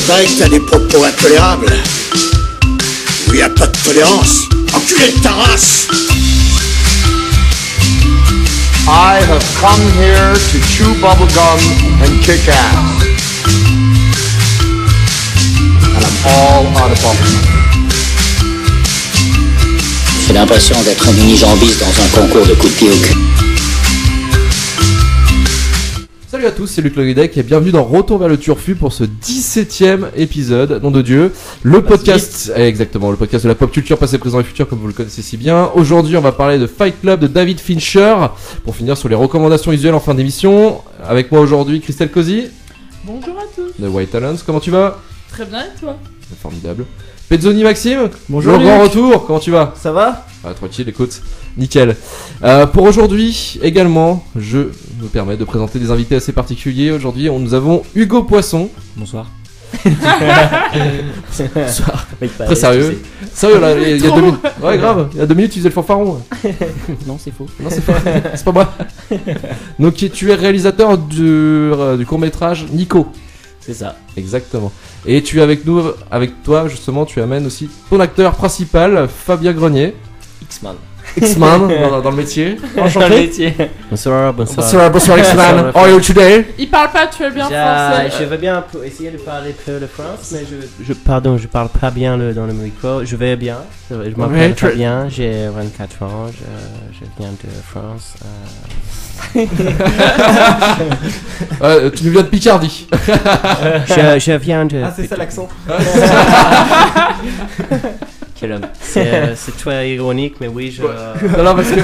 paraît que t'as des propos intolérables. Où y a pas de tolérance. Enculé de ta race. I have come here to chew bubblegum and kick ass. And I'm all out of bubblegum. J'ai l'impression d'être un mini-jambiste dans un concours de coups de pied au cul. Salut à tous, c'est Luc Loguedec et bienvenue dans Retour vers le Turfu pour ce 17ème épisode, nom de Dieu, le podcast, exactement, le podcast de la pop culture passé, présent et futur comme vous le connaissez si bien. Aujourd'hui on va parler de Fight Club de David Fincher, pour finir sur les recommandations visuelles en fin d'émission. Avec moi aujourd'hui Christelle Cozy. Bonjour à tous. De White Talents, comment tu vas? Très bien et toi? Formidable. Pezzoni Maxime. Bonjour le grand retour, comment tu vas? Ça va? Ah, tranquille, écoute, nickel. Pour aujourd'hui, également, je me permets de présenter des invités assez particuliers. Aujourd'hui, nous avons Hugo Poisson. Bonsoir. Bonsoir. Très sérieux. Sérieux, là, il y a 2 minutes. Ouais, grave, il y a 2 minutes, tu faisais le fanfaron. Non, c'est faux. Non, c'est faux. C'est pas moi. Donc, tu es réalisateur du court-métrage Nico. C'est ça. Exactement. Et tu es avec nous, avec toi, justement, tu amènes aussi ton acteur principal, Fabien Grenier. X-Man. X-Man dans le métier. Dans le métier. Bonsoir. Bonsoir X-Man. How are you today? Il parle pas très bien français. Je vais bien essayer de parler peu le français, mais je parle pas bien dans le micro. Je vais bien. Je m'appelle Fabien, j'ai 24 ans, je viens de France. Tu nous viens de Picardie. Je viens de... Ah, c'est ça l'accent. Quel homme. C'est très ironique, mais oui, je... Non, parce que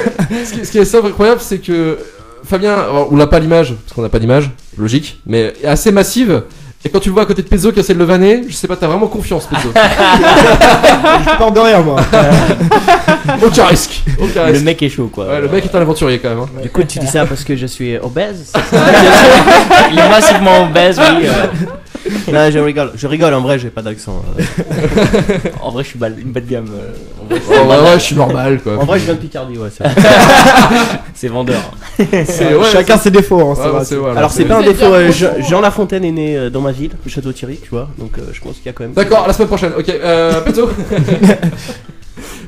ce qui est incroyable, c'est que Fabien, on n'a pas l'image, parce qu'on n'a pas d'image, logique, mais est assez massive. Et quand tu le vois à côté de Pezzo qui essaie de le vanner, je sais pas, t'as vraiment confiance, Pezzo. Je parle de rien, moi. Aucun risque. Le mec est chaud, quoi. Ouais, le mec est un aventurier quand même. Hein. Du coup, tu dis ça parce que je suis obèse? Il est massivement obèse, oui. Non, je rigole, en vrai j'ai pas d'accent. En vrai je suis une belle gamme. Ouais, je suis normal quoi. En vrai je viens de Picardie, ouais. C'est vendeur. Chacun ses défauts, hein, ça va. Voilà, alors c'est pas un défaut, Jean Lafontaine est né dans ma ville, Château-Thierry, tu vois, donc je pense qu'il y a quand même... D'accord, à la semaine prochaine, ok. Pezzo.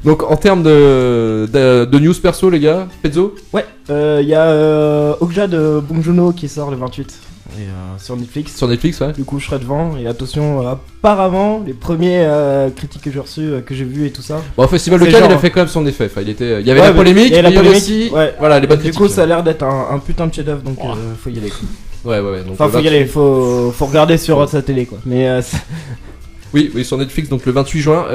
Donc en termes de news perso les gars, Pezzo. Ouais, y a Okja de Bong Joon-ho qui sort le 28. Et, sur Netflix. Sur Netflix, ouais. Du coup, je serai devant. Et attention, apparemment, les premiers critiques que j'ai reçues, que j'ai vues et tout ça. Bon, au Festival de Cannes, il a fait quand même son effet. Enfin, il y avait la polémique, mais il y avait aussi. Ouais. Voilà, les bonnes critiques. Du coup, ça a l'air d'être un putain de chef-d'œuvre, donc faut y aller. Ouais. Donc, enfin, faut y aller. Faut regarder sur sa télé, quoi. Mais oui, sur Netflix, donc le 28 juin.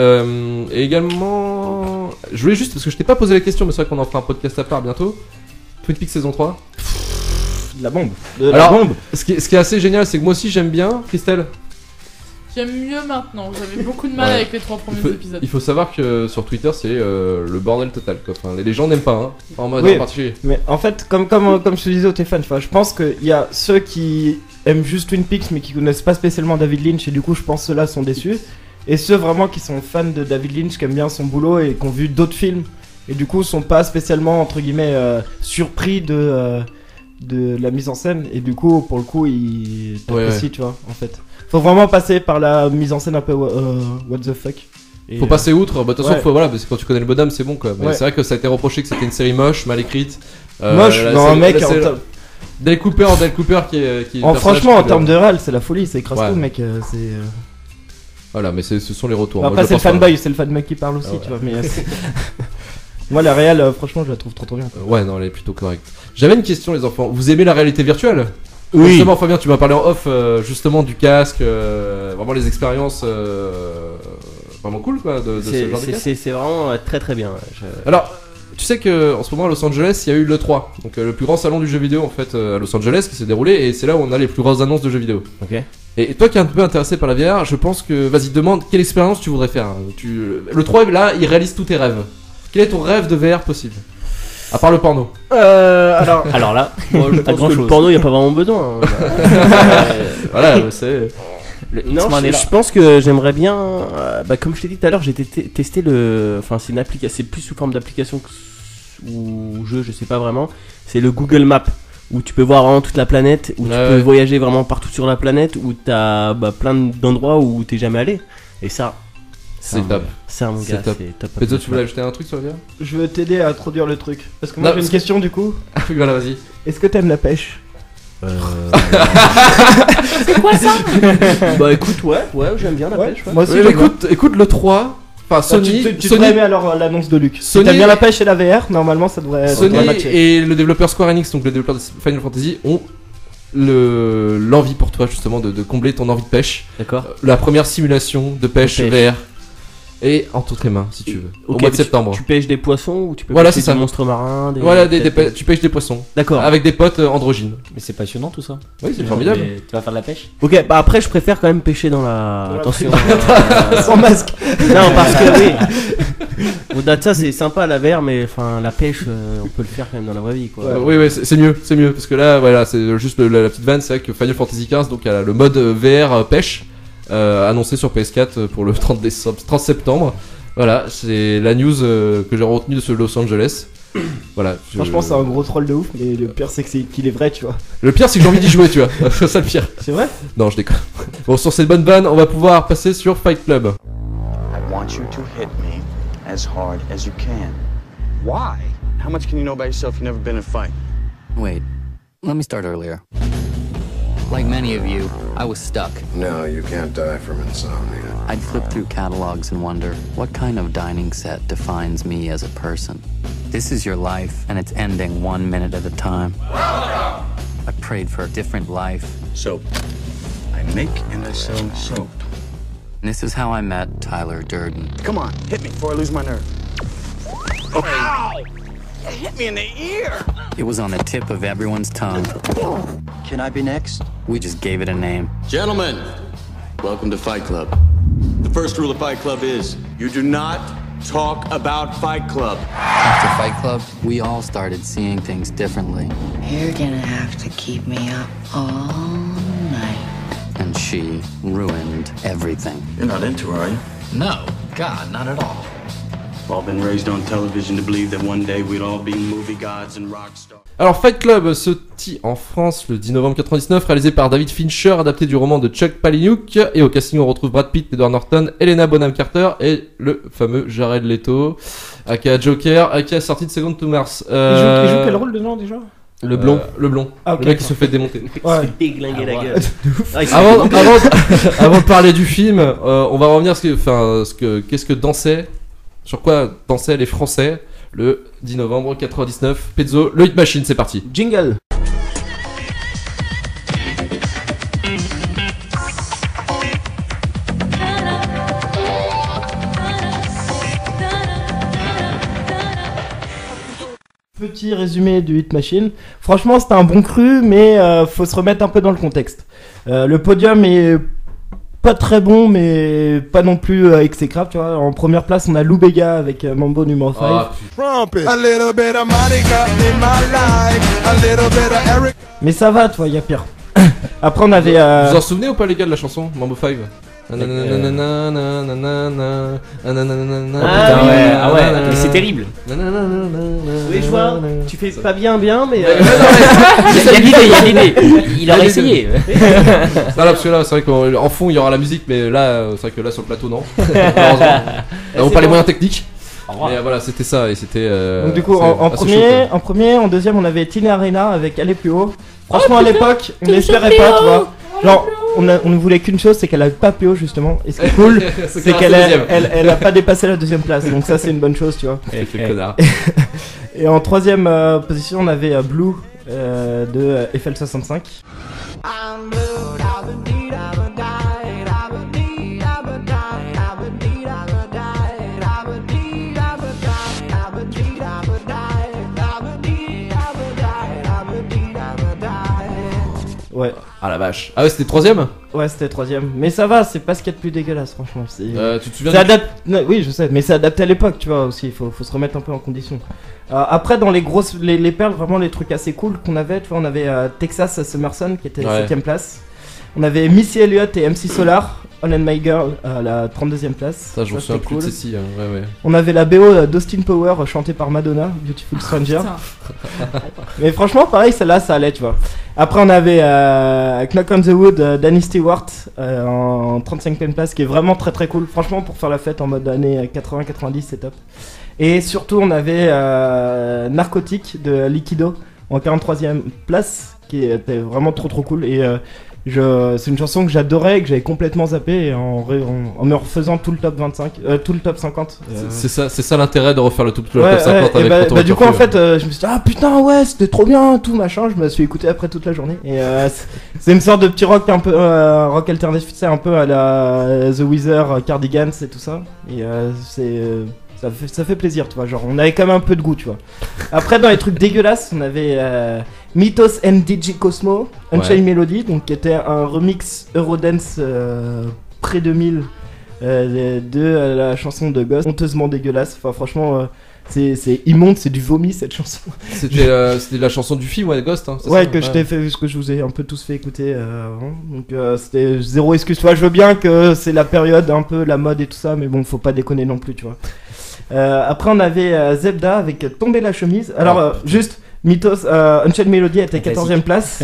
Et également, je voulais juste parce que je t'ai pas posé la question, mais c'est vrai qu'on en fera un podcast à part bientôt. Twin Peaks saison 3. De la bombe. Ce qui est assez génial, c'est que moi aussi j'aime bien, Christelle. J'aime mieux maintenant, j'avais beaucoup de mal avec les 3 premiers épisodes. Il faut savoir que sur Twitter c'est le bordel total quoi. Enfin, les gens n'aiment pas, hein, en mode oui, en particulier. Mais en fait, comme je te disais au téléphone, je pense qu'il y a ceux qui aiment juste Twin Peaks mais qui connaissent pas spécialement David Lynch et du coup je pense ceux-là sont déçus. Et ceux vraiment qui sont fans de David Lynch, qui aiment bien son boulot et qui ont vu d'autres films et du coup sont pas spécialement entre guillemets surpris de la mise en scène et du coup pour le coup ils t'apprécient, tu vois, en fait faut vraiment passer par la mise en scène un peu what the fuck et faut passer outre, bah de toute façon ouais. parce que quand tu connais le bonhomme c'est bon quoi, mais c'est vrai que ça a été reproché que c'était une série moche, mal écrite, moche, non un mec Dale Cooper qui franchement en termes de réal c'est la folie, ça écrase tout mec, c'est voilà, mais ce sont les retours. Après c'est le fanboy, c'est le fanboy qui parle aussi, tu vois, mais moi la réal franchement je la trouve trop bien. Ouais, non, elle est plutôt correcte. J'avais une question les enfants, vous aimez la réalité virtuelle? Oui. Justement Fabien, tu m'as parlé en off justement du casque, vraiment les expériences vraiment cool quoi de ce genre de casque. C'est vraiment très très bien. Alors, tu sais que en ce moment à Los Angeles, il y a eu l'E3, donc le plus grand salon du jeu vidéo en fait à Los Angeles qui s'est déroulé et c'est là où on a les plus grosses annonces de jeux vidéo. OK. Et toi qui es un peu intéressé par la VR, je pense que vas-y demande quelle expérience tu voudrais faire. L'E3 là, il réalise tous tes rêves. Quel est ton rêve de VR possible? À part le porno. Alors là, moi, je pense que le porno, il n'y a pas vraiment besoin. Voilà, c'est... Non, je pense que j'aimerais bien... comme je t'ai dit tout à l'heure, j'ai testé le... Enfin, c'est une application, c'est plus sous forme d'application ou jeu, je sais pas vraiment. C'est le Google Maps. où tu peux voir vraiment toute la planète, où tu Ouais, peux ouais. voyager vraiment partout sur la planète, où t'as plein d'endroits où t'es jamais allé. Et ça, C'est top. ça mon C'est gars, top. c'est top. Pezzo, tu voulais ajouter un truc sur le VR? Je veux t'aider à introduire le truc. Parce que moi Non, j'ai une parce question du coup. Oui, voilà, vas-y. Est-ce que t'aimes la pêche? Bah écoute, ouais, j'aime bien la Ouais, pêche. Ouais. moi aussi. Oui, j'aime bien. écoute le 3. Enfin, Ah, Sony. tu Sony, devrais aimer alors l'annonce de Luc. Si Sony- t'aimes bien la pêche et la VR, normalement ça devrait Sony matcher. et le développeur Square Enix, donc le développeur de Final Fantasy, ont l'envie pour toi justement de combler ton envie de pêche. D'accord. La première simulation de pêche De pêche. VR. Et entre tes mains, si tu veux. Au Ok, mois de mais septembre. Tu pêches des poissons ou tu peux Voilà, pêcher c'est ça. des monstres marins Voilà, peut-être- tu pêches des poissons. D'accord. Avec des potes androgynes. Mais c'est passionnant tout ça. Oui, c'est formidable. Mais tu vas faire de la pêche? Ok, bah après je préfère quand même pêcher dans la. Dans la Attention. Sans masque. Non, parce que oui. Au-delà de ça, c'est sympa la VR, mais enfin la pêche, on peut le faire quand même dans la vraie vie quoi. Oui, c'est mieux, parce que là, voilà, c'est juste la petite vanne, c'est vrai que Final Fantasy XV, donc il y a le mode VR pêche, annoncé sur PS4 pour le 30 septembre. Voilà, c'est la news que j'ai retenue de ce Los Angeles. Voilà. Franchement, c'est un gros troll de ouf, mais le pire c'est qu'il est vrai, tu vois. Le pire, c'est que j'ai envie d'y jouer, tu vois. C'est ça le pire. C'est vrai? Non, je déconne. Bon, sur cette bonne vanne, on va pouvoir passer sur Fight Club. I want you to hit me as hard as you can. Why? How much can you know about yourself? You've never been in a fight. Wait, let me start earlier. Like many of you, I was stuck. No, you can't die from insomnia. I'd flip through catalogs and wonder, what kind of dining set defines me as a person? This is your life, and it's ending 1 minute at a time. I prayed for a different life. Soap. I make and I sell soap. And this is how I met Tyler Durden. Come on, hit me before I lose my nerve. Ow! It hit me in the ear! It was on the tip of everyone's tongue. Can I be next? We just gave it a name. Gentlemen, welcome to Fight Club. The first rule of Fight Club is you do not talk about Fight Club. After Fight Club, we all started seeing things differently. You're gonna have to keep me up all night. And she ruined everything. You're not into her, are you? No, God, not at all. We've all been raised on television to believe that one day we'd all be movie gods and rock stars. Alors, Fight Club sorti en France le 10 novembre 1999, réalisé par David Fincher, adapté du roman de Chuck Palahniuk. Et au casting, on retrouve Brad Pitt, Edward Norton, Helena Bonham Carter et le fameux Jared Leto, aka Joker, aka sorti de Second to Mars. Il joue quel rôle dedans déjà? Le blond. Le blond. Ah, okay, le mec qui se fait démonter. Ouais. Déglinguer la gueule. Avant de parler du film, on va revenir qu'est-ce que dansaient, sur quoi dansaient les Français le 10 novembre 99. Pezzo, le Hit Machine, c'est parti. Jingle. Petit résumé du Hit Machine. Franchement, c'était un bon cru, mais faut se remettre un peu dans le contexte. Le podium est pas très bon, mais pas non plus exécrable, tu vois. En première place, on a Lou Bega avec Mambo numéro 5. Mais ça va, tu vois, il y a pire. Après, on avait. Vous vous en souvenez ou pas, les gars, de la chanson Mambo 5? Ah ouais, mais c'est terrible. Oui, je vois. Tu fais pas bien, mais. Il y a l'idée. Il aurait essayé. Non, là, parce que là, c'est vrai qu'en fond, il y aura la musique, mais là, c'est vrai que là, sur le plateau, non. Heureusement. Nous n'avons pas les moyens techniques. Mais voilà, c'était ça, et c'était. Donc, du coup, en premier, en deuxième, on avait Tina Arena avec Aller plus haut. Franchement, à l'époque, on n'espérait pas, tu vois. Genre, on ne voulait qu'une chose, c'est qu'elle avait pas plus haut justement. Et ce qui est cool, c'est qu'elle a pas dépassé la deuxième place. Donc ça, c'est une bonne chose, tu vois. Connard. Et en troisième position, on avait Blue de FL65. Ouais. Ah la vache. Ah ouais, c'était troisième. Ouais, c'était troisième. Mais ça va, c'est pas ce qu'il y a de plus dégueulasse, franchement. Tu te souviens Oui, je sais, mais c'est adapté à l'époque, tu vois, aussi. Faut se remettre un peu en condition. Après, dans les grosses. Les perles, vraiment, les trucs assez cool qu'on avait, tu vois, on avait Texas Summerson qui était 7ème place. On avait Missy Elliott et MC Solar. All and My Girl à la 32e place. Ça, je me souviens plus de ceci. Ouais. On avait la BO d'Austin Power chantée par Madonna, Beautiful Stranger. Mais franchement, pareil, celle-là, ça allait, tu vois. Après, on avait Knock on the Wood, Danny Stewart en 35e place, qui est vraiment très très cool. Franchement, pour faire la fête en mode années 80-90, c'est top. Et surtout, on avait Narcotic de Liquido en 43e place, qui était vraiment trop trop cool. Et c'est une chanson que j'adorais et que j'avais complètement zappé et en me refaisant tout le top 25, tout le top 50. C'est ça l'intérêt de refaire le top 50 avec du coup en fait je me suis dit ah putain ouais c'était trop bien tout machin, je me suis écouté après toute la journée et c'est une sorte de petit rock un peu rock alternatif, c'est un peu à la The Weezer, Cardigans et tout ça et ça fait plaisir, tu vois, genre on avait quand même un peu de goût, tu vois. Après dans les trucs dégueulasses, on avait Mythos and DJ Cosmo, Unchained Melody, donc qui était un remix Eurodance pré-2000 de la chanson de Ghost, honteusement dégueulasse, enfin franchement c'est immonde, c'est du vomi cette chanson. C'était la chanson du film Ghost, hein, ouais, que je t'ai fait, ce que je vous ai un peu tous fait écouter avant. Donc c'était zéro excuse, tu vois, je veux bien que c'est la période un peu la mode et tout ça, mais bon faut pas déconner non plus, tu vois. Après on avait Zebda avec Tomber la chemise. Alors juste Mythos, Unchained Melody était 14e place.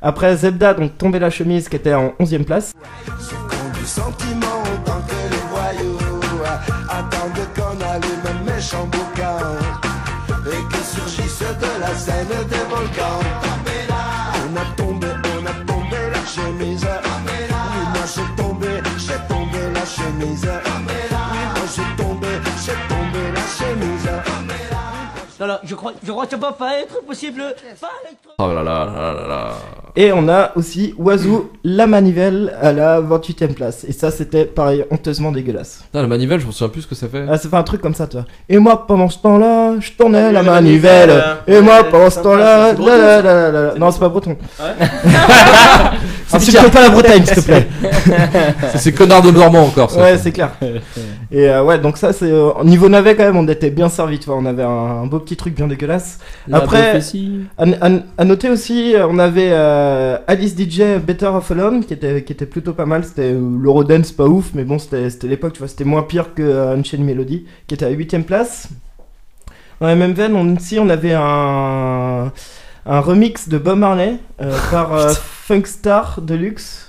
Après Zebda, donc Tomber la chemise qui était en 11e place. Du sentiment autant que les voyous attendent qu'on allume un méchant boucan et que surgisse de la scène des volcans. On a tombé la chemise. Oui, moi j'ai tombé la chemise. Oui, moi j'ai tombé la chemise. Non, je crois que ça va pas être possible. Oh là là. Et on a aussi Oiseau, la manivelle à la 28e place. Et ça, c'était pareil, honteusement dégueulasse. La manivelle, je me souviens plus ce que ça fait. Ah, ça fait un truc comme ça, toi. Et moi, pendant ce temps-là, je tournais la manivelle. Et moi, pendant ce temps-là, non, c'est pas breton. Insulte pas la Bretagne, s'il te plaît. C'est connard de Normand encore, ça. Ouais, c'est clair. Et ouais, donc ça, c'est niveau navet quand même, on était bien servi, tu vois. On avait un beau petit truc bien dégueulasse. Après, à noter aussi, on avait Alice DJ Better Off Alone qui était plutôt pas mal. C'était l'Eurodance, pas ouf, mais bon, c'était l'époque, tu vois, c'était moins pire que Unchained Melody qui était à 8ème place. Dans la même veine, on avait un remix de Bob Marley par Funkstar Deluxe.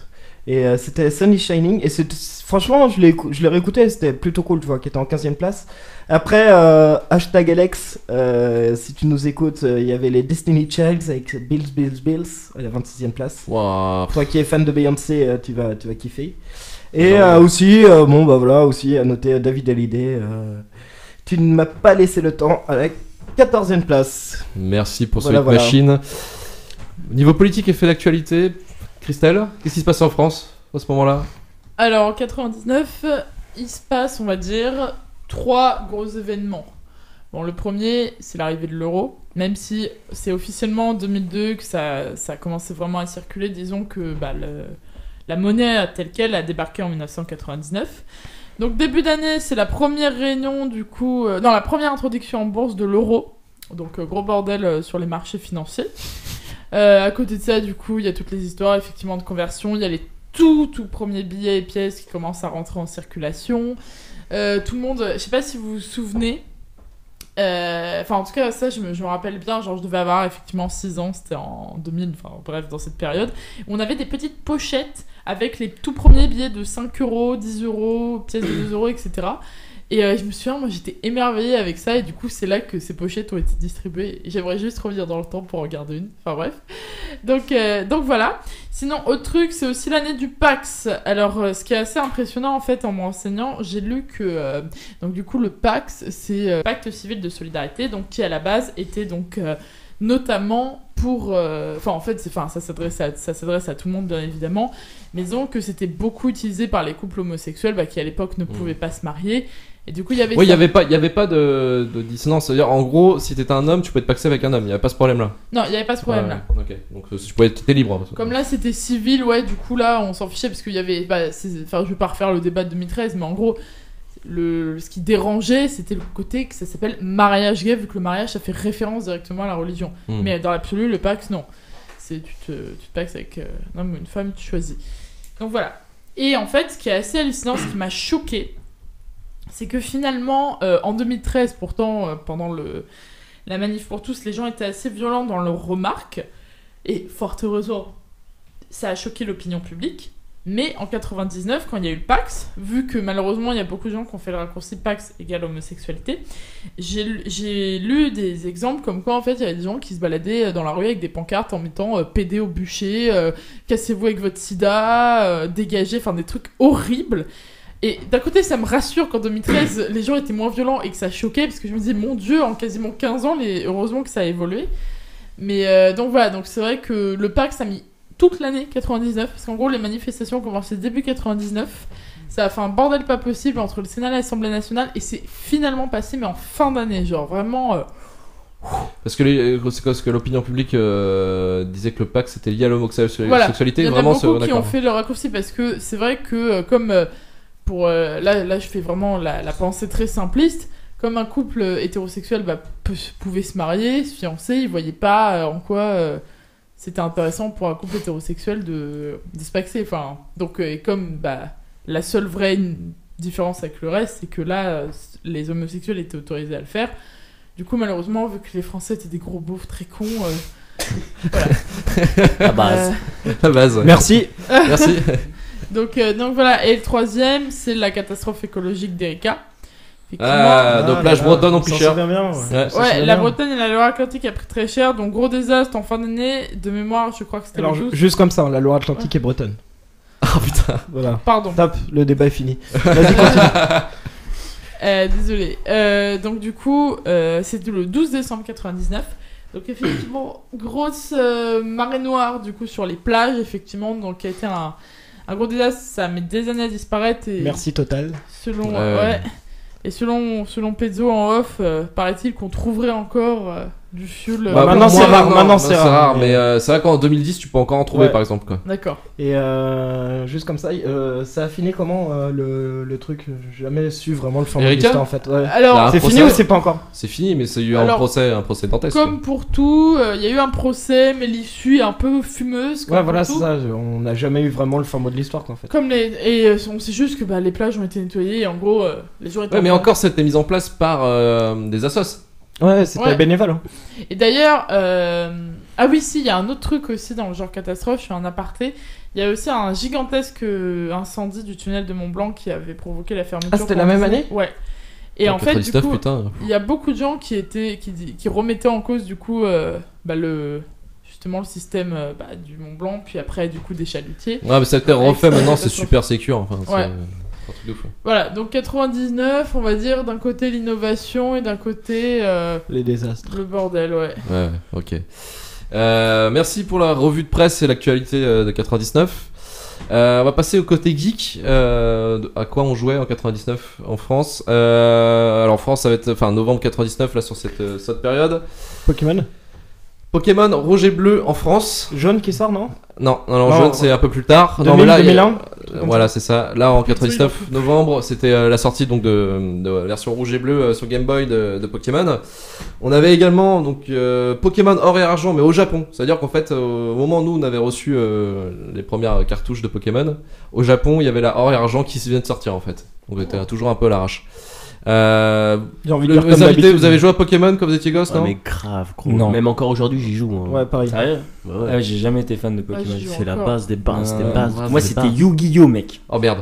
Et c'était Sun is Shining. Et franchement, je l'ai réécouté, c'était plutôt cool, tu vois, qui était en 15ème place. Après, hashtag Alex, si tu nous écoutes, il y avait les Destiny Childs avec Bills à la 26ème place. Wow. Toi qui es fan de Beyoncé, tu vas kiffer. Et aussi, bon bah voilà, aussi à noter David Hallyday. Tu ne m'as pas laissé le temps à la 14ème place. Merci pour cette machine. Niveau politique et fait d'actualité, Christelle, qu'est-ce qui se passe en France à ce moment-là? Alors en 99, il se passe, on va dire, 3 gros événements. Bon, le premier, c'est l'arrivée de l'euro, même si c'est officiellement en 2002 que ça a commencé vraiment à circuler. Disons que la monnaie telle qu'elle a débarqué en 1999. Donc début d'année, c'est la première réunion du coup, la première introduction en bourse de l'euro. Donc gros bordel sur les marchés financiers. À côté de ça, du coup, il y a toutes les histoires effectivement de conversion. Il y a les tout premiers billets et pièces qui commencent à rentrer en circulation. Tout le monde, je sais pas si vous vous souvenez. Enfin, en tout cas, ça, je me rappelle bien. Genre, je devais avoir effectivement 6 ans. C'était en 2000. Enfin, bref, dans cette période. On avait des petites pochettes avec les tout premiers billets de 5 euros, 10 euros, pièces de 2 euros, etc. Et je me souviens, moi j'étais émerveillée avec ça, et du coup c'est là que ces pochettes ont été distribuées. Et j'aimerais juste revenir dans le temps pour en garder une. Enfin bref. Donc voilà. Sinon, autre truc, c'est aussi l'année du Pax. Alors, ce qui est assez impressionnant en fait en me renseignant, j'ai lu que donc du coup le Pax, c'est Pacte civil de solidarité, donc qui à la base était donc notamment pour ça s'adresse à tout le monde bien évidemment, mais disons que c'était beaucoup utilisé par les couples homosexuels qui à l'époque ne pouvaient pas se marier. Et du coup, il y avait il y avait pas de dissonance. C'est-à-dire, en gros, si t'étais un homme, tu pouvais te paxer avec un homme. Il y avait pas ce problème-là. Non, il y avait pas ce problème-là. Ok. Donc, tu pouvais être libre. Comme là, c'était civil, ouais. Du coup, là, on s'en fichait parce qu'il y avait. Je vais pas refaire le débat de 2013, mais en gros, ce qui dérangeait, c'était le côté que ça s'appelle mariage gay, vu que le mariage, ça fait référence directement à la religion. Mais dans l'absolu, le pax, non. Tu te paxes avec un homme ou une femme, tu choisis. Donc voilà. Et en fait, ce qui est assez hallucinant, ce qui m'a choqué, c'est que finalement, en 2013, pourtant, pendant la manif pour tous, les gens étaient assez violents dans leurs remarques. Et fort heureusement, ça a choqué l'opinion publique. Mais en 99, quand il y a eu le Pax, vu que malheureusement il y a beaucoup de gens qui ont fait le raccourci Pax égale homosexualité, j'ai lu des exemples comme quoi en fait il y avait des gens qui se baladaient dans la rue avec des pancartes en mettant PD au bûcher, cassez-vous avec votre sida, dégagez, enfin des trucs horribles. Et d'un côté ça me rassure qu'en 2013 les gens étaient moins violents et que ça choquait, parce que je me disais mon Dieu, en quasiment 15 ans, heureusement que ça a évolué. Mais donc voilà, donc c'est vrai que le Pax a mis toute l'année 99, parce qu'en gros les manifestations ont commencé début 99, ça a fait un bordel pas possible entre le Sénat et l'Assemblée nationale, et c'est finalement passé mais en fin d'année, genre vraiment parce que c'est parce que l'opinion publique disait que le Pax c'était lié à l'homosexualité. Voilà. Il y en a vraiment beaucoup qui ont fait le raccourci, parce que c'est vrai que comme pour là je fais vraiment la pensée très simpliste, comme un couple hétérosexuel pouvait se marier, se fiancer, ils voyaient pas en quoi c'était intéressant pour un couple hétérosexuel de se paxer. Enfin, donc, et comme la seule vraie différence avec le reste, c'est que là, les homosexuels étaient autorisés à le faire. Du coup, malheureusement, vu que les Français étaient des gros beaufs très cons, voilà. À base. Ouais. Merci. Merci. Donc voilà. Et le troisième, c'est la catastrophe écologique d'Erika. Donc plage bretonne en plus cher. La Bretagne et la Loire-Atlantique a pris très cher, donc gros désastre en fin d'année. De mémoire, je crois que c'était alors, le 12. juste comme ça, la Loire-Atlantique est bretonne. Oh putain. Voilà. Pardon. Top, le débat est fini. Vas-y, continue. Désolé. Donc du coup, c'était le 12 décembre 99. Donc effectivement, grosse marée noire du coup sur les plages, effectivement, donc qui a été un gros désastre. Ça met des années à disparaître. Et merci Total. Selon et selon Pezzo en off, paraît-il qu'on trouverait encore du fioul. Maintenant c'est rare. Maintenant c'est rare. Mais c'est vrai qu'en 2010 tu peux encore en trouver par exemple quoi. D'accord. Et juste comme ça, ça a fini comment le truc? J'ai jamais su vraiment le format de l'histoire en fait. Ouais. Alors c'est fini ou c'est pas encore? C'est fini, mais c'est eu un procès dantesque. Comme pour tout, il y a eu un procès, mais l'issue est un peu fumeuse. Ouais, voilà, c'est ça. On n'a jamais eu vraiment le format de l'histoire quoi en fait. Comme on sait juste que les plages ont été nettoyées et en gros les gens étaient. Ouais, mais encore c'était mis en place par des assos. Ouais, c'était bénévole. Hein. Et d'ailleurs, ah oui, si, il y a un autre truc aussi dans le genre catastrophe, je fais un aparté. Il y a aussi un gigantesque incendie du tunnel de Mont-Blanc qui avait provoqué la fermeture. Ah, c'était la même année ? Ouais. Et en fait, du coup, putain. il y a beaucoup de gens qui remettaient en cause, du coup, justement le système du Mont-Blanc, puis après, du coup, des chalutiers. Ouais, mais ça a été refait maintenant, c'est super sécure. Enfin, ouais. Un truc de fou. Voilà, donc 99, on va dire, d'un côté l'innovation et d'un côté les désastres. Le bordel, ouais. Ouais, ok. Merci pour la revue de presse et l'actualité de 99. On va passer au côté geek. À quoi on jouait en 99 en France. Alors en France, ça va être novembre 99 là sur cette période. Pokémon Rouge et Bleu en France. Jaune qui sort, non ? Non, jaune c'est un peu plus tard. 2001 voilà, c'est ça. Là en 99 novembre, c'était la sortie donc de la version Rouge et Bleu sur Game Boy de Pokémon. On avait également donc Pokémon Or et Argent mais au Japon. C'est-à-dire qu'en fait au moment où nous on avait reçu les premières cartouches de Pokémon, au Japon, il y avait la Or et Argent qui vient de sortir en fait. Donc on était toujours un peu à l'arrache. Vous avez joué à Pokémon quand vous étiez gosse, non ? Mais grave, gros. Non. Même encore aujourd'hui, j'y joue. Hein. Ouais, pareil. Sérieux ? Ouais, j'ai jamais été fan de Pokémon. C'est la base des bases, des bases. Moi, c'était Yu-Gi-Oh, mec. Oh merde.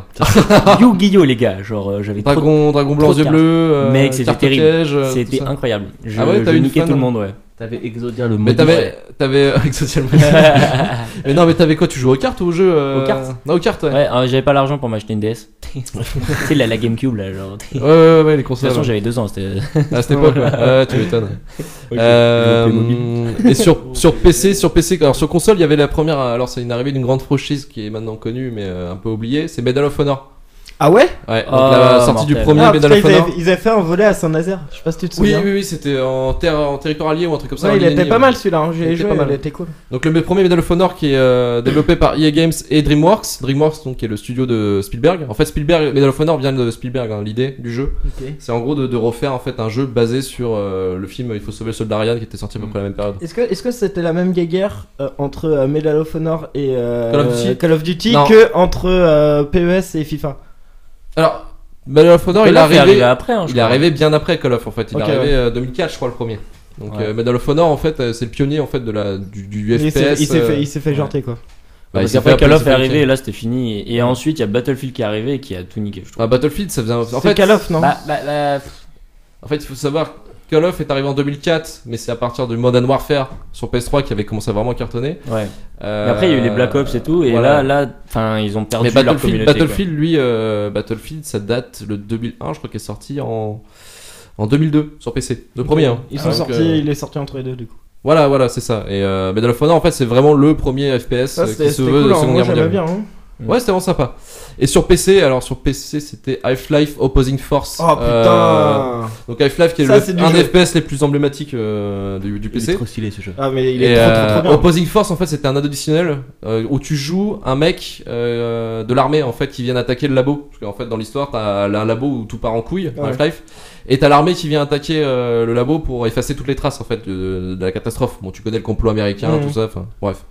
Yu-Gi-Oh, les gars. Genre, j'avais Dragon Blanc aux yeux bleus. Mec, c'était terrible. Piège, c'était incroyable. Ah ouais, je niquais tout le monde, ouais. T'avais Exodia le mais t'avais Exodia le mais non, mais t'avais quoi ? Tu jouais aux cartes ou aux jeux Aux cartes. Non, aux cartes, ouais. Ouais, j'avais pas l'argent pour m'acheter une DS. Tu sais, la GameCube, là, genre. Ouais, les consoles. De toute façon, j'avais 2 ans, c'était. À cette époque, ouais, tu m'étonnes. Et sur PC, alors sur console, il y avait la première. Alors, c'est une arrivée d'une grande franchise qui est maintenant connue, mais un peu oubliée. C'est Medal of Honor. Ah ouais? Ouais, donc la sortie du premier Medal of Honor. Ils avaient fait un volet à Saint-Nazaire, je sais pas si tu te souviens. Oui, c'était en territoire allié ou un truc comme ça. Ouais, il était pas mal celui-là, hein. J'ai joué, il était cool. Donc le premier Medal of Honor qui est développé par EA Games et DreamWorks. DreamWorks donc qui est le studio de Spielberg. En fait Spielberg, Medal of Honor vient de Spielberg, hein, l'idée du jeu. Okay. C'est en gros de refaire en fait un jeu basé sur le film Il faut sauver le soldat Ryan qui était sorti à peu près à la même période. Est-ce que c'était la même guerre entre Medal of Honor et Call of Duty non. que entre PES et FIFA? Alors Medal of Honor, il est arrivé après. Hein, il est arrivé bien après Call of en fait. Il est arrivé 2004, je crois, le premier. Donc Medal of Honor, en fait, c'est le pionnier en fait de du FPS. Il s'est fait janter quoi. Bah, parce qu'après Call of est arrivé et là c'était fini. Et ensuite il y a Battlefield qui est arrivé et qui a tout niqué, je trouve. Battlefield, ça faisait en fait Call of, non? En fait, il faut savoir. Call of est arrivé en 2004, mais c'est à partir de Modern Warfare sur PS3 qui avait commencé à vraiment cartonner. Ouais. Mais après, il y a eu les Black Ops et tout, et voilà. là, enfin, ils ont perdu leur communauté. Battlefield, lui, Battlefield, ça date le 2001, je crois, qu'il est sorti en 2002 sur PC. Le premier. Hein. Il est sorti entre les deux, du coup. Voilà, c'est ça. Et Medal of Honor, en fait, c'est vraiment le premier FPS qui se veut de Seconde Guerre mondiale. Bien, hein. Ouais, c'était vraiment sympa. Et sur PC, c'était Half-Life Opposing Force. Oh putain. Donc Half-Life qui est un des FPS les plus emblématiques du PC. Il est trop stylé ce jeu. Ah mais il est trop bien. Opposing Force en fait c'était un additionnel où tu joues un mec de l'armée en fait qui vient attaquer le labo. Parce qu'en fait dans l'histoire t'as un labo où tout part en couille, Half-Life. Et t'as l'armée qui vient attaquer le labo pour effacer toutes les traces en fait de la catastrophe. Bon, tu connais le complot américain, tout ça, enfin bref.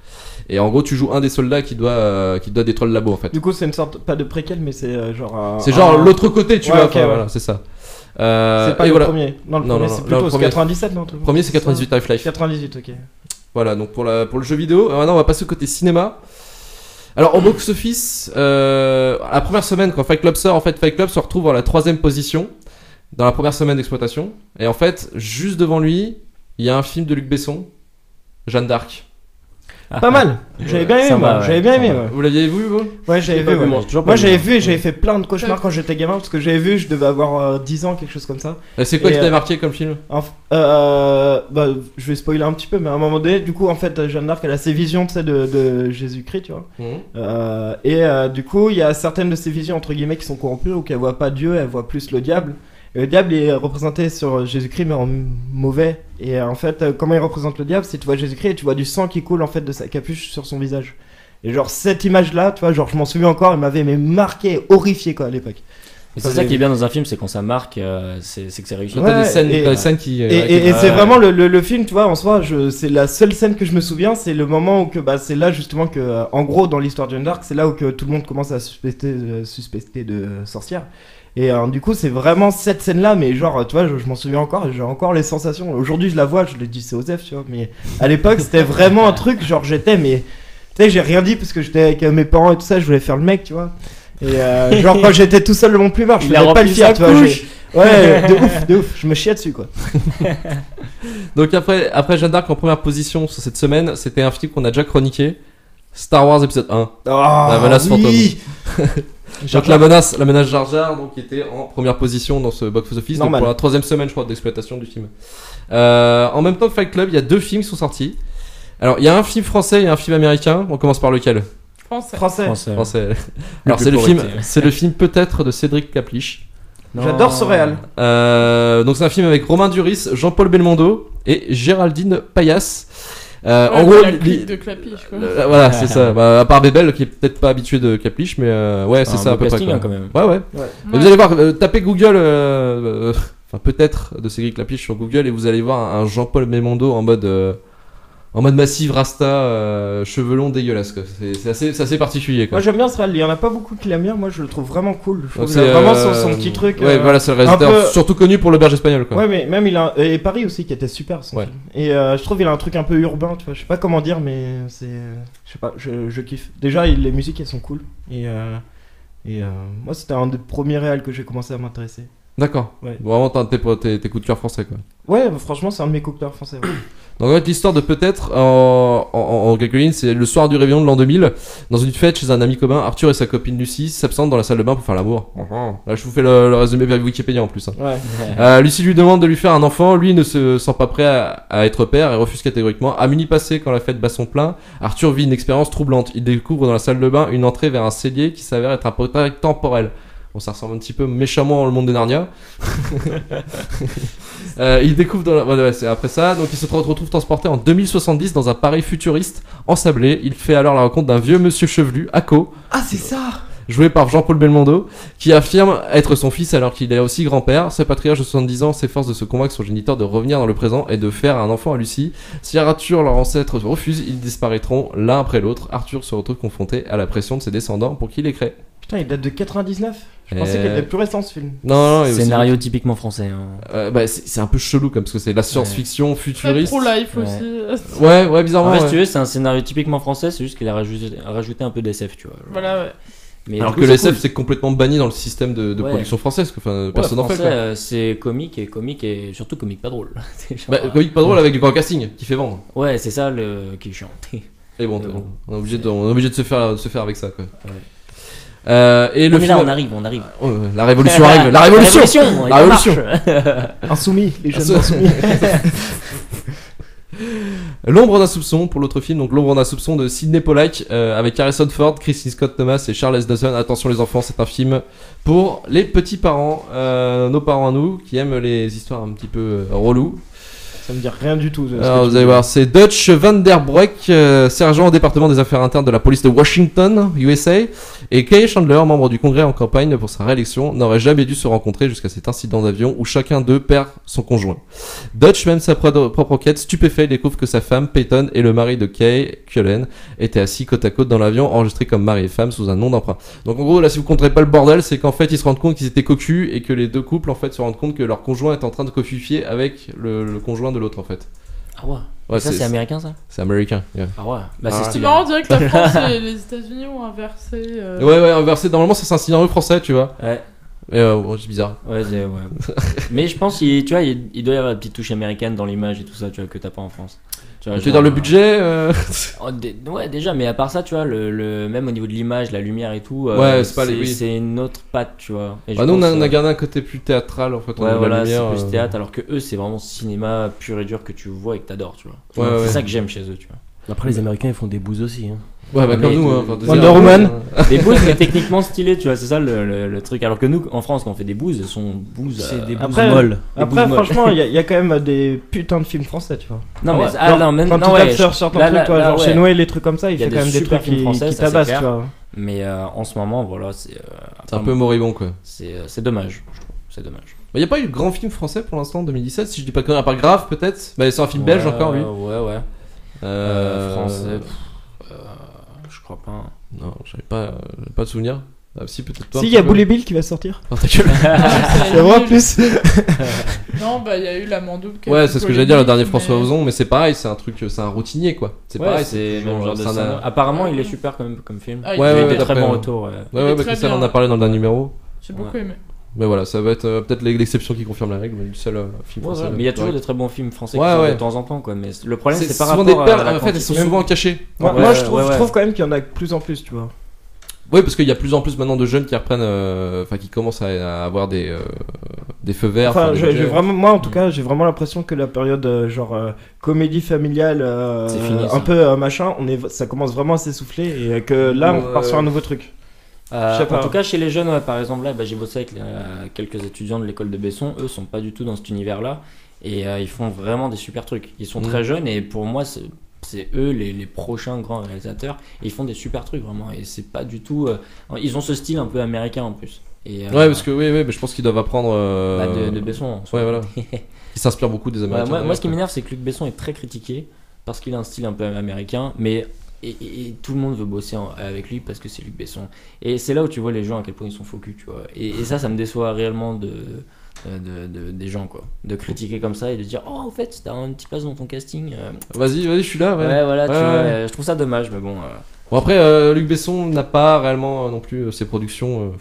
Et en gros, tu joues un des soldats qui doit détruire le labo en fait. Du coup, c'est une sorte pas de préquel, mais c'est genre. C'est genre l'autre côté, tu vois. Okay, voilà, c'est ça. C'est pas le premier. Non, le premier c'est plutôt 97, non. Le premier c'est 98 Half-Life. 98, ok. Voilà, donc pour le jeu vidéo. Maintenant, on va passer au côté cinéma. Alors au box-office, la première semaine quand Fight Club sort, en fait, Fight Club se retrouve en la 3e position dans la première semaine d'exploitation. Et en fait, juste devant lui, il y a un film de Luc Besson, Jeanne d'Arc. Pas mal, j'avais bien aimé, moi. J'avais bien aimé. Vous l'aviez vu, vous? Ouais, j'avais vu. Moi, j'avais vu et j'avais fait plein de cauchemars quand j'étais gamin parce que j'avais vu, je devais avoir 10 ans, quelque chose comme ça. Et c'est quoi qui t'a marqué comme film? Je vais spoiler un petit peu, mais à un moment donné, du coup, en fait, Jeanne d'Arc, elle a ses visions, tu sais, de Jésus-Christ, tu vois. Du coup, il y a certaines de ces visions, entre guillemets, qui sont corrompues, ou qu'elle voit pas Dieu, elle voit plus le diable. Et le diable est représenté sur Jésus-Christ mais en mauvais. Et en fait, comment il représente le diable, c'est tu vois Jésus-Christ et tu vois du sang qui coule en fait de sa capuche sur son visage. Et genre cette image-là, tu vois, genre je m'en souviens encore, elle m'avait horrifié quoi à l'époque. Et c'est ça qui est bien dans un film, c'est quand ça marque, c'est que c'est réussi. T'as des scènes qui. Et c'est vraiment le film, tu vois, en soi, c'est la seule scène que je me souviens, c'est le moment où que c'est là justement que, en gros, dans l'histoire de Jeanne d'Arc, c'est là où que tout le monde commence à suspecter de sorcière. Et du coup, c'est vraiment cette scène-là, mais genre, tu vois, je m'en souviens encore, j'ai encore les sensations. Aujourd'hui, je la vois, je le dis, c'est Osef, tu vois, mais à l'époque, c'était vraiment un truc, genre, mais tu sais, j'ai rien dit parce que j'étais avec mes parents et tout ça, je voulais faire le mec, tu vois. Et genre, quand j'étais tout seul de mon plumard, je voulais pas le fier, tu vois. Ouais, de ouf, je me chiais dessus, quoi. Donc, après Jeanne d'Arc en première position sur cette semaine, c'était un film qu'on a déjà chroniqué, Star Wars épisode 1. La menace fantôme. Donc la menace Jar Jar donc qui était en première position dans ce box office donc pour la 3e semaine je crois d'exploitation du film. En même temps que Fight Club, il y a 2 films qui sont sortis. Alors il y a un film français et un film américain. On commence par lequel? Français. Alors c'est le film Peut-être de Cédric Clapiche. J'adore ce réal. Donc c'est un film avec Romain Duris, Jean-Paul Belmondo et Géraldine Payas. En gros, de Clapiche, quoi. Voilà, c'est ça. À part Bébel qui est peut-être pas habitué de Clapiche, mais ouais, c'est ça à peu près. Casting, hein, quand même. Ouais. Vous allez voir, tapez Google, peut-être de Cédric Clapiche sur Google et vous allez voir un Jean-Paul Belmondo en mode massif, rasta, cheveux longs, dégueulasse quoi. C'est assez particulier quoi. Moi j'aime bien ce réal, il y en a pas beaucoup qui l'aiment bien, moi je le trouve vraiment cool. Je trouve vraiment son petit truc. Ouais, voilà, c'est le réalisateur surtout connu pour l'auberge espagnole quoi. Ouais, mais même et Paris aussi qui était super son film. Et je trouve il a un truc un peu urbain, tu vois, je sais pas comment dire mais c'est je sais pas, je kiffe. Déjà les musiques elles sont cool et moi c'était un des premiers réals que j'ai commencé à m'intéresser. D'accord. Ouais. Vraiment tes coups de cœur français quoi. Ouais, franchement c'est un de mes coups de cœur français. Ouais. Donc en fait, l'histoire de Peut-être en quelques lignes, c'est le soir du réveillon de l'an 2000, dans une fête chez un ami commun, Arthur et sa copine Lucie s'absentent dans la salle de bain pour faire l'amour. Là je vous fais le résumé via Wikipédia en plus. Hein. Ouais. Lucie lui demande de lui faire un enfant, lui ne se sent pas prêt à être père et refuse catégoriquement. À minuit passé, quand la fête bat son plein, Arthur vit une expérience troublante. Il découvre dans la salle de bain une entrée vers un cellier qui s'avère être un portail temporel. Bon, ça ressemble un petit peu méchamment au monde de Narnia. Il découvre c'est après ça, donc il se retrouve transporté en 2070 dans un Paris futuriste ensablé. Il fait alors la rencontre d'un vieux monsieur chevelu, Akko. Ah, c'est ça! Joué par Jean-Paul Belmondo, qui affirme être son fils alors qu'il est aussi grand-père. Ce patriarche de 70 ans s'efforce de se convaincre son géniteur de revenir dans le présent et de faire un enfant à Lucie. Si Arthur, leur ancêtre, refuse, ils disparaîtront l'un après l'autre. Arthur se retrouve confronté à la pression de ses descendants pour qu'il les crée. Putain, il date de 99. Je pensais qu'il était plus récent ce film. Non, scénario typiquement français. Hein. C'est un peu chelou comme parce que c'est de la science-fiction futuriste. Très pro-life aussi. Ouais, bizarrement. En fait, si tu veux, c'est un scénario typiquement français, c'est juste qu'il a rajouté un peu d'SF, tu vois. Voilà, ouais. Mais alors que le SF c'est complètement banni dans le système de production française, personne n'en fait. C'est comique et surtout comique pas drôle. Comique pas drôle avec du grand casting qui fait vendre. Ouais, c'est ça qui est chiant. Et bon, on est obligé de se faire avec ça quoi. Ouais. Et le film... là on arrive. La révolution arrive. La révolution. Insoumis, les jeunes insoumis. L'ombre d'un soupçon pour l'autre film, donc L'ombre d'un soupçon de Sidney Pollack avec Harrison Ford, Kristen Scott Thomas et Charles Dawson. Attention les enfants, c'est un film pour les petits parents, nos parents à nous qui aiment les histoires un petit peu reloues. Ça me dit rien du tout. Alors vous allez voir, c'est Dutch Van Der Broek, sergent au département des affaires internes de la police de Washington, USA, et Kay Chandler, membre du Congrès en campagne pour sa réélection, n'aurait jamais dû se rencontrer jusqu'à cet incident d'avion où chacun d'eux perd son conjoint. Dutch, même sa propre enquête, stupéfait, découvre que sa femme, Peyton, et le mari de Kay, Cullen, étaient assis côte à côte dans l'avion, enregistrés comme mari et femme sous un nom d'emprunt. Donc en gros, là, si vous comprenez pas le bordel, c'est qu'en fait, ils se rendent compte qu'ils étaient cocus et que les deux couples, en fait, se rendent compte que leur conjoint est en train de cofifier avec le conjoint de l'autre, en fait. Ah ouais. Ça c'est américain ça. C'est américain. Yeah. Ah ouais. Bah c'est stylé. C'est marrant, on dirait que la France et les États-Unis ont inversé. Ouais, inversé. Normalement, ça c'est un scénario français, tu vois. Ouais. Mais c'est bizarre. Ouais. Mais je pense tu vois, il doit y avoir une petite touche américaine dans l'image et tout ça, tu vois, que t'as pas en France. Tu veux dire le budget Ouais, déjà, mais à part ça, tu vois, même au niveau de l'image, la lumière et tout, c'est une autre patte, tu vois. Et nous, on a gardé un côté plus théâtral, en fait. Ouais, voilà, c'est plus théâtre, alors que eux, c'est vraiment cinéma pur et dur que tu vois et que t'adores, tu vois. C'est ça que j'aime chez eux, tu vois. Après, les Américains, ils font des bouses aussi, hein. Ouais, comme nous, Wonder Woman. Des bouses, mais techniquement stylées, tu vois, c'est ça le truc. Alors que nous, en France, quand on fait des bouses, elles sont bouses. C'est des bouses molles. Après, franchement, il y a quand même des putains de films français, tu vois. Non, mais quand tu tapes sur certains trucs, toi, genre chez Noël, les trucs comme ça, il fait quand même des trucs qui tabassent, tu vois. Mais en ce moment, voilà, c'est un peu moribond, quoi. C'est dommage, je trouve. C'est dommage. Il n'y a pas eu de grand film français pour l'instant en 2017, si je dis pas de conneries, à part Grave, peut-être. Bah, c'est un film belge encore, lui. Ouais. Français. Je crois pas. Non, j'avais pas de souvenir. Ah, si, peut-être pas. Si, il y a Boule et Bill qui va sortir. Oh, ta gueule. C'est vrai plus. Non, bah il y a eu La Mandoule. Ouais, c'est ce que j'allais dire, le dernier François Ozon, mais c'est pareil, c'est un truc, c'est un routinier quoi. C'est pareil, c'est même genre de ça. Apparemment, il est super quand même comme film. Ah, il a des très bons retours. Ouais, Christelle en a parlé dans le dernier numéro. J'ai beaucoup aimé. Mais voilà, ça va être peut-être l'exception qui confirme la règle, mais le seul film français. Mais il y a toujours des très bons films français qui sortent de temps en temps, quoi. Mais le problème, c'est par souvent rapport des à la en fait, elles sont souvent cachées. Moi, je trouve quand même qu'il y en a de plus en plus, tu vois. Oui, parce qu'il y a plus en plus maintenant de jeunes qui reprennent, qui commencent à avoir des feux verts. Enfin, moi en tout cas, j'ai vraiment l'impression que la période comédie familiale, fini, un peu machin, ça commence vraiment à s'essouffler et que là, on part sur un nouveau truc. En tout cas, chez les jeunes, par exemple, là, j'ai bossé avec quelques étudiants de l'école de Besson. Eux sont pas du tout dans cet univers-là et ils font vraiment des super trucs. Ils sont très jeunes et pour moi, c'est eux les prochains grands réalisateurs et ils font des super trucs vraiment et c'est pas du tout ils ont ce style un peu américain en plus et, parce que mais je pense qu'ils doivent apprendre de Besson voilà ils s'inspirent beaucoup des Américains. Moi ce qui m'énerve c'est que Luc Besson est très critiqué parce qu'il a un style un peu américain mais et tout le monde veut bosser avec lui parce que c'est Luc Besson et c'est là où tu vois les gens à quel point ils sont focus, tu vois, et ça me déçoit réellement des gens, quoi, de critiquer comme ça et de dire oh en fait t'as un petit place dans ton casting, vas-y je suis là, ouais voilà tu vois, je trouve ça dommage mais bon après Luc Besson n'a pas réellement non plus ses productions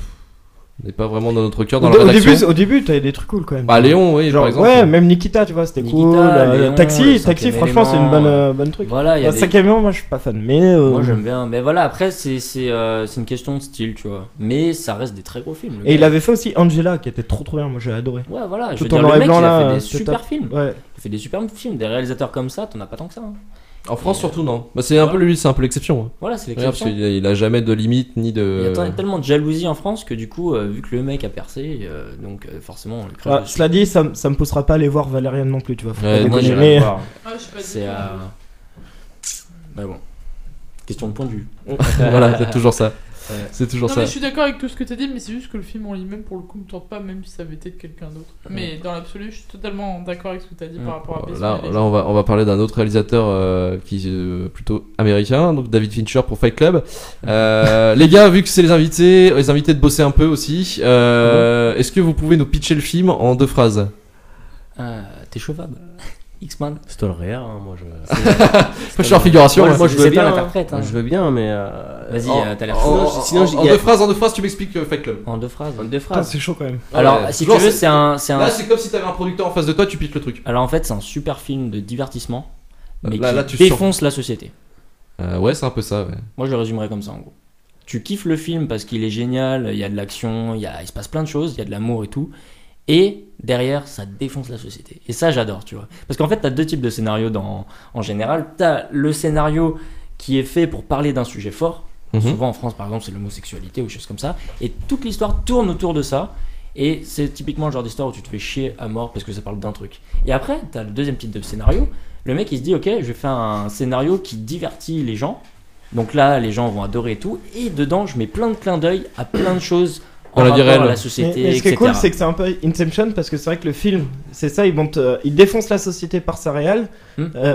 n'est pas vraiment dans notre cœur dans la rédaction. Au début t'avais des trucs cool quand même. Bah Léon, oui, genre, par exemple. Ouais, même Nikita, tu vois, c'était cool. Léon, Taxi, franchement, c'est une bonne truc. Voilà, il y a 5e élément, moi je suis pas fan, mais moi j'aime bien. Mais voilà, après c'est une question de style, tu vois. Mais ça reste des très gros films. Et il avait fait aussi Angela, qui était trop bien. Moi j'ai adoré. Ouais, voilà. Tout je veux dire, le mec, il a fait des super films. Ouais. Il fait des super films. Des réalisateurs comme ça, t'en as pas tant que ça. Hein. En France surtout non. Bah, c'est un peu lui, c'est un peu l'exception. Hein. Voilà, c'est Parce l'exception. qu'il a jamais de limite ni de. Il y a tellement de jalousie en France que du coup, vu que le mec a percé, donc forcément, on le crève dessus. Cela dit, ça me poussera pas à aller voir Valérian non plus, tu vois. Moi j'irai le voir. je C'est bah bon. Question de point de vue. Voilà, c'est toujours ça. Ouais. C'est toujours non, ça. mais je suis d'accord avec tout ce que tu as dit, mais c'est juste que le film en lui-même, pour le coup, me tente pas, même si ça avait été de quelqu'un d'autre. Mais dans l'absolu, je suis totalement d'accord avec ce que tu as dit par rapport à Besson. Là, on va parler d'un autre réalisateur qui est plutôt américain, donc David Fincher pour Fight Club. Les gars, vu que c'est les invités de bosser un peu aussi, est-ce que vous pouvez nous pitcher le film en 2 phrases? T'es chevable. X-Man. C'est toi le réel, hein, moi je. Je suis en figuration. Moi je veux bien. Hein. Je veux bien, mais. Vas-y, t'as l'air chaud. Sinon, en 2 phrases, tu m'expliques Fight Club. En 2 phrases. Putain, c'est chaud quand même. Alors, si tu veux, c'est un. Là, c'est comme si t'avais un producteur en face de toi, tu pitches le truc. Alors en fait, c'est un super film de divertissement, mais là, qui défonce la société. Ouais, c'est un peu ça. Ouais. Moi, je le résumerais comme ça en gros. Tu kiffes le film parce qu'il est génial, il y a de l'action, il se passe plein de choses, il y a de l'amour et tout. Et derrière, ça défonce la société. Et ça, j'adore, tu vois. Parce qu'en fait, t'as 2 types de scénarios en général. T'as le scénario qui est fait pour parler d'un sujet fort. Souvent en France, par exemple, c'est l'homosexualité ou des choses comme ça. Et toute l'histoire tourne autour de ça. Et c'est typiquement le genre d'histoire où tu te fais chier à mort parce que ça parle d'un truc. Et après, t'as le deuxième type de scénario. Le mec, il se dit, ok, je vais faire un scénario qui divertit les gens. Donc là, les gens vont adorer et tout. Et dedans, je mets plein de clins d'œil à plein de choses en rapport à la société, mais ce qui est etc. cool, c'est que c'est un peu Inception parce que c'est vrai que le film, c'est ça, il défonce la société par sa réal,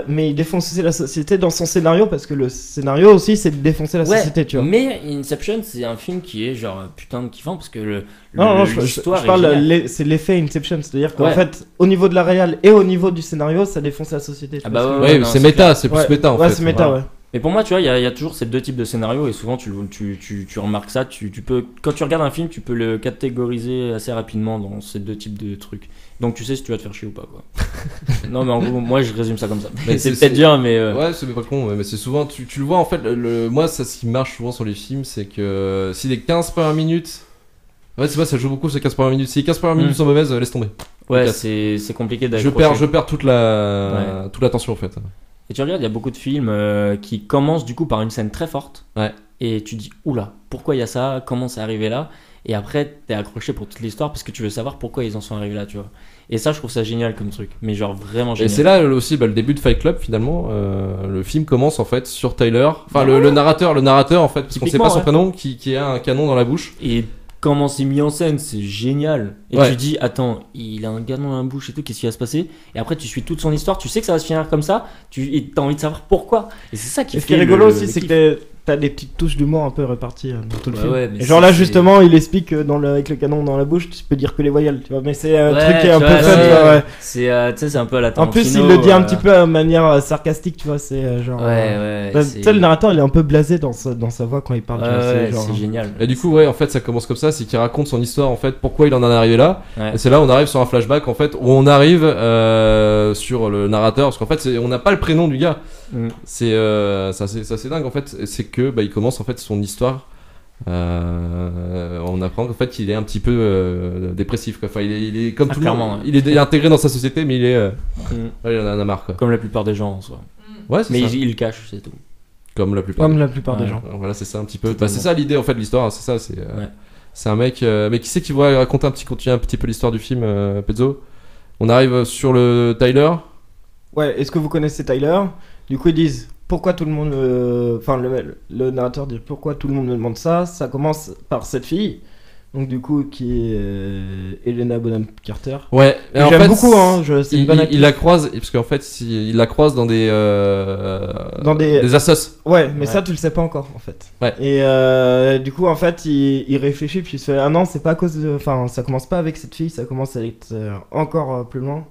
mais il défonce aussi la société dans son scénario parce que le scénario aussi, c'est de défoncer la société, tu vois. Mais Inception, c'est un film qui est genre putain de kiffant parce que non, l'histoire je parle, est géniale. c'est l'effet Inception, c'est-à-dire qu'en fait, au niveau de la réal et au niveau du scénario, ça défonce la société. Ah bah ouais, c'est méta, c'est plus méta en fait. Ouais, c'est méta, ouais. Mais pour moi, tu vois, il y a toujours ces 2 types de scénarios et souvent tu remarques ça. Tu peux, quand tu regardes un film, tu peux le catégoriser assez rapidement dans ces 2 types de trucs. Donc tu sais si tu vas te faire chier ou pas, quoi. Non, mais en gros, moi je résume ça comme ça. Mais c'est peut-être dur, mais. Ouais, c'est pas con, mais c'est souvent. Tu le vois en fait, moi, ça, ce qui marche souvent sur les films, c'est que si les 15 premières minutes. Ouais, c'est pas, ça joue beaucoup ces 15 premières minutes. Si les 15 premières minutes sont mauvaises, laisse tomber. Ouais, c'est compliqué d'accrocher. Je perds toute l'attention en fait. Et tu regardes, il y a beaucoup de films qui commencent du coup par une scène très forte. Ouais. Et tu dis, oula, pourquoi il y a ça? Comment c'est arrivé là? Et après, t'es accroché pour toute l'histoire parce que tu veux savoir pourquoi ils en sont arrivés là, tu vois. Et ça, je trouve ça génial comme truc. Mais genre vraiment génial. Et c'est là aussi le début de Fight Club finalement. Le film commence en fait sur Tyler. Enfin, le narrateur en fait, parce qu'on sait pas son prénom, qui a un canon dans la bouche. Et comment c'est mis en scène, c'est génial. Et ouais. Tu dis, attends, il a un canon dans la bouche et tout, qu'est-ce qui va se passer? Et après, tu suis toute son histoire, tu sais que ça va se finir comme ça, et t'as envie de savoir pourquoi. Et c'est ça qui fait. Ce qui est rigolo aussi, c'est que t'as des petites touches d'humour un peu réparties dans tout le film. Ouais, et genre là, justement, il explique que avec le canon dans la bouche, tu peux dire que les voyelles, tu vois. Mais c'est un truc qui est un peu fun, tu vois. Ouais. C'est, tu sais, c'est un peu à la Tarantino. En plus, il le dit un petit peu à manière sarcastique, tu vois. C'est genre. Ouais. Tu sais, le narrateur, il est un peu blasé dans sa voix quand il parle. C'est génial. Et du coup, ouais, en fait, ça commence comme ça, c'est qu'il raconte son histoire, en fait, pourquoi il en est arrivé là. Ouais. Et c'est là où on arrive sur un flashback, en fait, où on arrive sur le narrateur, parce qu'en fait, on n'a pas le prénom du gars. C'est assez dingue, en fait. C'est que il commence en fait son histoire. On apprend qu'en fait il est un petit peu dépressif, quoi. Enfin, il est comme tout le monde. Il est intégré dans sa société, mais il en a marre, quoi. Comme la plupart des gens en soi. Ouais, c'est mais ça. il le cache, c'est tout. Comme la plupart des gens. Voilà, c'est ça un petit peu. C'est ça l'idée en fait de l'histoire. C'est ça. C'est un mec. Mais qui c'est qui va raconter un petit peu l'histoire du film, Pezzo? On arrive sur le Tyler. Ouais. Est-ce que vous connaissez Tyler? Du coup, ils disent pourquoi tout le monde. Enfin, le narrateur dit pourquoi tout le monde me demande ça. Ça commence par cette fille. Donc, du coup, qui est Helena Bonham Carter. Ouais, j'aime fait, beaucoup, hein. C'est une bonne actrice. Il la croise, parce qu'en fait, il la croise dans des assos. Ouais, mais ça, tu le sais pas encore, en fait. Ouais. Et du coup, en fait, il réfléchit, puis il se fait ah non, c'est pas à cause de. Enfin, ça commence pas avec cette fille, ça commence à être encore plus loin.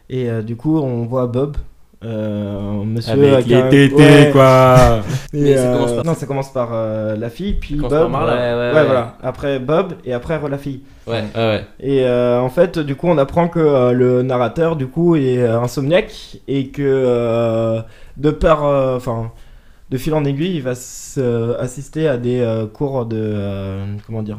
Et du coup, on voit Bob. Monsieur avec les tétés, quoi. Et, non, ça commence par la fille, puis Bob. Ouais, voilà. Après Bob et après la fille. Ouais. Et en fait, du coup, on apprend que le narrateur, du coup, est insomniaque et que de fil en aiguille, il va assister à des cours de comment dire.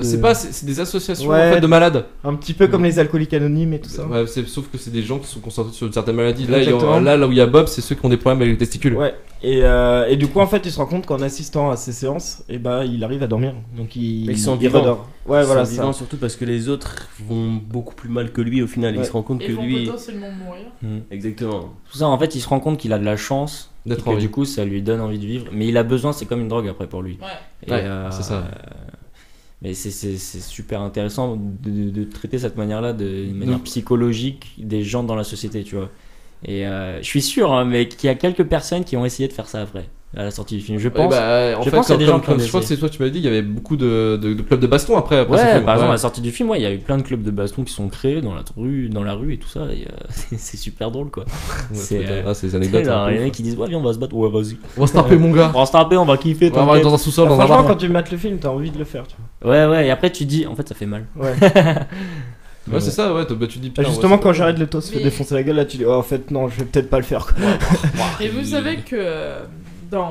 C'est des associations Ouais, en fait, de malades. Un petit peu comme les alcooliques anonymes et tout ça. Ouais, sauf que c'est des gens qui sont concentrés sur une certaine maladie. Exactement. Là où il y a Bob, c'est ceux qui ont des problèmes avec les testicules. Ouais. Et du coup, en fait, il se rend compte qu'en assistant à ces séances, il arrive à dormir. Donc Ils sont il vivants. redort. Ouais, Ils voilà, sont ça. vivants surtout parce que les autres vont beaucoup plus mal que lui au final. Ouais. Il se rend compte Et que vont lui. potentiellement mourir. Exactement. Tout ça, en fait, il se rend compte qu'il a de la chance. D'être et que en vie. du coup, ça lui donne envie de vivre. Mais il a besoin, c'est comme une drogue après pour lui. Ouais. Ouais, c'est ça. Mais c'est super intéressant de traiter cette manière-là, de manière psychologique, des gens dans la société, tu vois. Et je suis sûr, hein, mais qu'il y a quelques personnes qui ont essayé de faire ça après, à la sortie du film. Je pense. En fait, qu'il y a des gens qui ont je crois que essayé. c'est toi, tu m'as dit, il y avait beaucoup de clubs de baston après ce Ouais, film. par exemple, à la sortie du film, il y a eu plein de clubs de baston qui sont créés dans la rue et tout ça. Et, c'est super drôle, quoi. C'est des anecdotes. Il y en a qui disent, ouais, viens, on va se battre. Ouais, vas-y. On va se taper, mon gars. On va se taper, on va kiffer. On va aller dans un sous-sol, dans un Franchement, bar. quand tu mates le film, t'as envie de le faire, tu vois. Ouais, et après, tu dis, en fait, ça fait mal. Ouais. Ouais, c'est ça, ouais, tu dis putain. Justement, ouais, quand Jared Leto se fait défoncer la gueule, là, tu dis, oh, en fait, non, je vais peut-être pas le faire, quoi. Et vous savez que,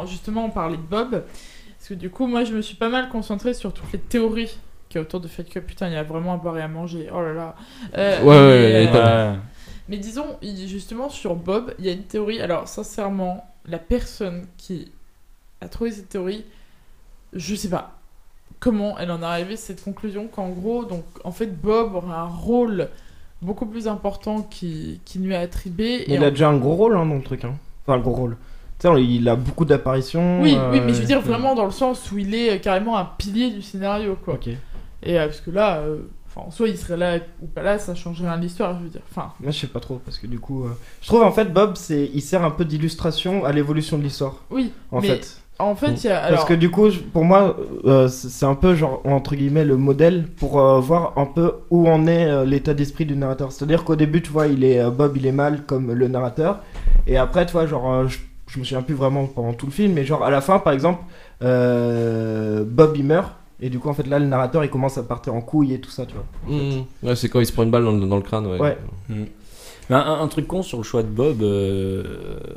justement, on parlait de Bob, parce que du coup, moi, je me suis pas mal concentrée sur toutes les théories qui est autour de Fight Club. Putain, il y a vraiment à boire et à manger. Oh là là. Mais disons, justement, sur Bob, il y a une théorie. Alors, sincèrement, la personne qui a trouvé cette théorie, je sais pas comment elle en est arrivée à cette conclusion qu'en gros, donc, en fait, Bob aurait un rôle beaucoup plus important qui lui est attribué. Il a déjà un gros rôle, hein, dans le truc, hein. Enfin, un gros rôle. Tu sais, il a beaucoup d'apparitions. Oui, mais je veux dire vraiment dans le sens où il est carrément un pilier du scénario, quoi. Ok. Et parce que là, en soi, il serait là ou pas là, ça changerait rien de l'histoire, je veux dire. Enfin. Moi, je sais pas trop, parce que du coup, je trouve en fait Bob, il sert un peu d'illustration à l'évolution de l'histoire. Oui. En fait. En fait, il y a. Parce que du coup, pour moi, c'est un peu genre entre guillemets le modèle pour voir un peu où en est l'état d'esprit du narrateur. C'est-à-dire qu'au début, tu vois, Bob, il est mal comme le narrateur, et après, tu vois, genre, je me souviens plus vraiment pendant tout le film, mais genre à la fin, par exemple, Bob il meurt. Et du coup, en fait, là, le narrateur, il commence à partir en couille et tout ça, tu vois. Ouais, c'est quand il se prend une balle dans le crâne, ouais. Ouais. Un truc con sur le choix de Bob,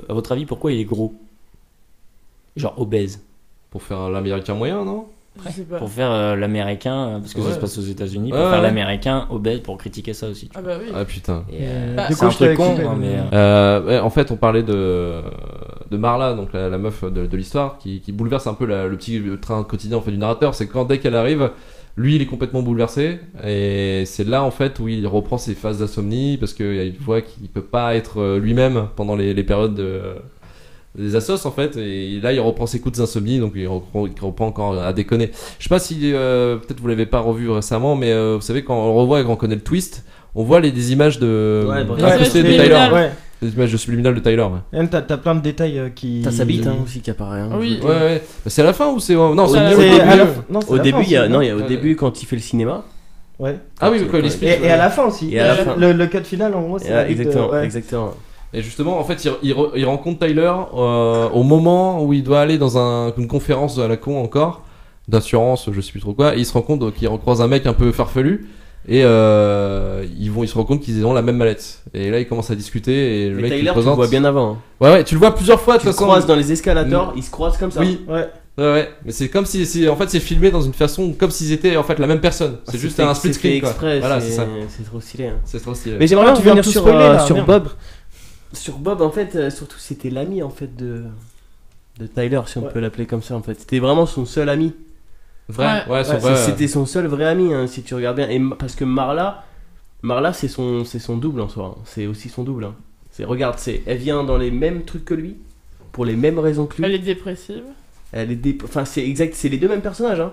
à votre avis, pourquoi il est gros? Genre obèse. Pour faire l'américain moyen, non? Je sais pas. Pour faire l'américain, parce que ça se passe aux États-Unis, pour Ouais, faire ouais. l'américain obèse, pour critiquer ça aussi. Ah bah oui. Ah putain. Et, Du c'est coup, un je t'avais truc con, expliqué, hein, mais. Ouais, en fait, on parlait de Marla, donc la meuf de l'histoire, qui bouleverse un peu le petit train quotidien en fait, du narrateur. C'est quand dès qu'elle arrive, lui il est complètement bouleversé, et c'est là en fait où il reprend ses phases d'insomnie parce qu'il y a une fois qu'il peut pas être lui-même pendant les périodes des assos en fait, et là il reprend ses coups d'insomnie, donc il reprend encore à déconner. Je sais pas si peut-être vous l'avez pas revu récemment, mais vous savez quand on le revoit et qu'on connaît le twist, on voit des images de de Tyler. Ouais. Des images de subliminales de Tyler. Ouais. Même t'as plein de détails qui. T'as sa bite hein, aussi qui apparaît. Hein. Oui. Ouais. Bah, c'est à la fin ou c'est non, c'est à au début. la fin. Non, c'est Au à la début, fin, il y a aussi, au début quand il fait le cinéma. Ouais. Ah oui, quand il explique. Et à la fin aussi. Et à la fin. Le cut final, en gros, c'est. la bite de- Exactement, ouais. exactement. Et justement, en fait, il rencontre Tyler au moment où il doit aller dans une conférence à la con encore, d'assurance, je sais plus trop quoi, et il se rend compte qu'il recroise un mec un peu farfelu, et il se rend compte qu'ils ont la même mallette. Et là, ils commencent à discuter, et le Mais mec il Tyler, tu le présente. vois bien avant. Hein. Ouais, tu le vois plusieurs fois de Tu toute le façon. croises dans les escalators, ils se croisent comme ça. Oui. Ouais. Mais c'est comme si en fait, c'est filmé dans une façon comme s'ils étaient en fait la même personne. C'est juste un split screen, quoi. Exprès, Voilà, c'est ça. C'est trop stylé. Hein. C'est trop stylé. Mais j'aimerais bien tu viens revenir de tout sur, spoiler, là, sur merde. Bob. Sur Bob, en fait, surtout c'était l'ami en fait de Tyler, si on peut l'appeler comme ça en fait. C'était vraiment son seul ami. Vrai, ouais, C'était son seul vrai ami, hein, si tu regardes bien. Et parce que Marla, c'est son double en soi. Hein. C'est aussi son double. Hein. Regarde, elle vient dans les mêmes trucs que lui, pour les mêmes raisons que lui. Elle est dépressive. Enfin, c'est exact, c'est les deux mêmes personnages. Hein.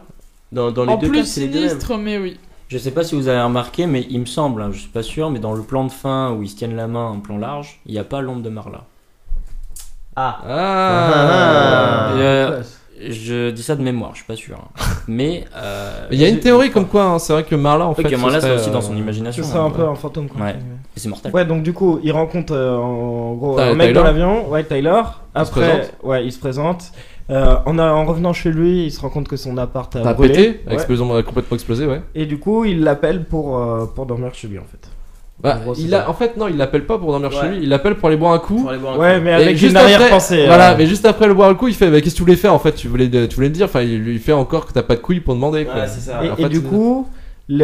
Dans les En deux plus cas, c'est les deux mêmes. sinistre, mais oui. Je sais pas si vous avez remarqué, mais il me semble, hein, je suis pas sûr, mais dans le plan de fin où ils se tiennent la main en plan large, il n'y a pas l'ombre de Marla. Je dis ça de mémoire, je suis pas sûr. Hein. Mais il y a une théorie comme quoi, hein, c'est vrai que Marla en fait. que Marla, c'est serait, aussi dans son imagination. Ce serait un peu un fantôme, quoi. Ouais. Et c'est mortel. Ouais, donc du coup, il rencontre en gros Tyler. un mec dans l'avion, ouais, Tyler. Il se présente. Il se présente. En revenant chez lui, il se rend compte que son appart a T'as brûlé. pété, Ouais. complètement explosé, ouais. Et du coup, il l'appelle pour dormir chez lui en fait. Bah, En gros, c'est il ça. en fait, non, il l'appelle pas pour dormir Ouais. chez lui, il l'appelle pour aller boire un coup. Pour aller boire un Ouais, coup. mais Et avec juste une après- arrière-pensée. Voilà, mais juste après le boire un coup, il fait qu'est-ce que tu voulais faire en fait, tu voulais me dire, enfin il lui fait encore que t'as pas de couilles pour demander quoi. Ouais, c'est ça. Et, En et fait, du c'est- coup,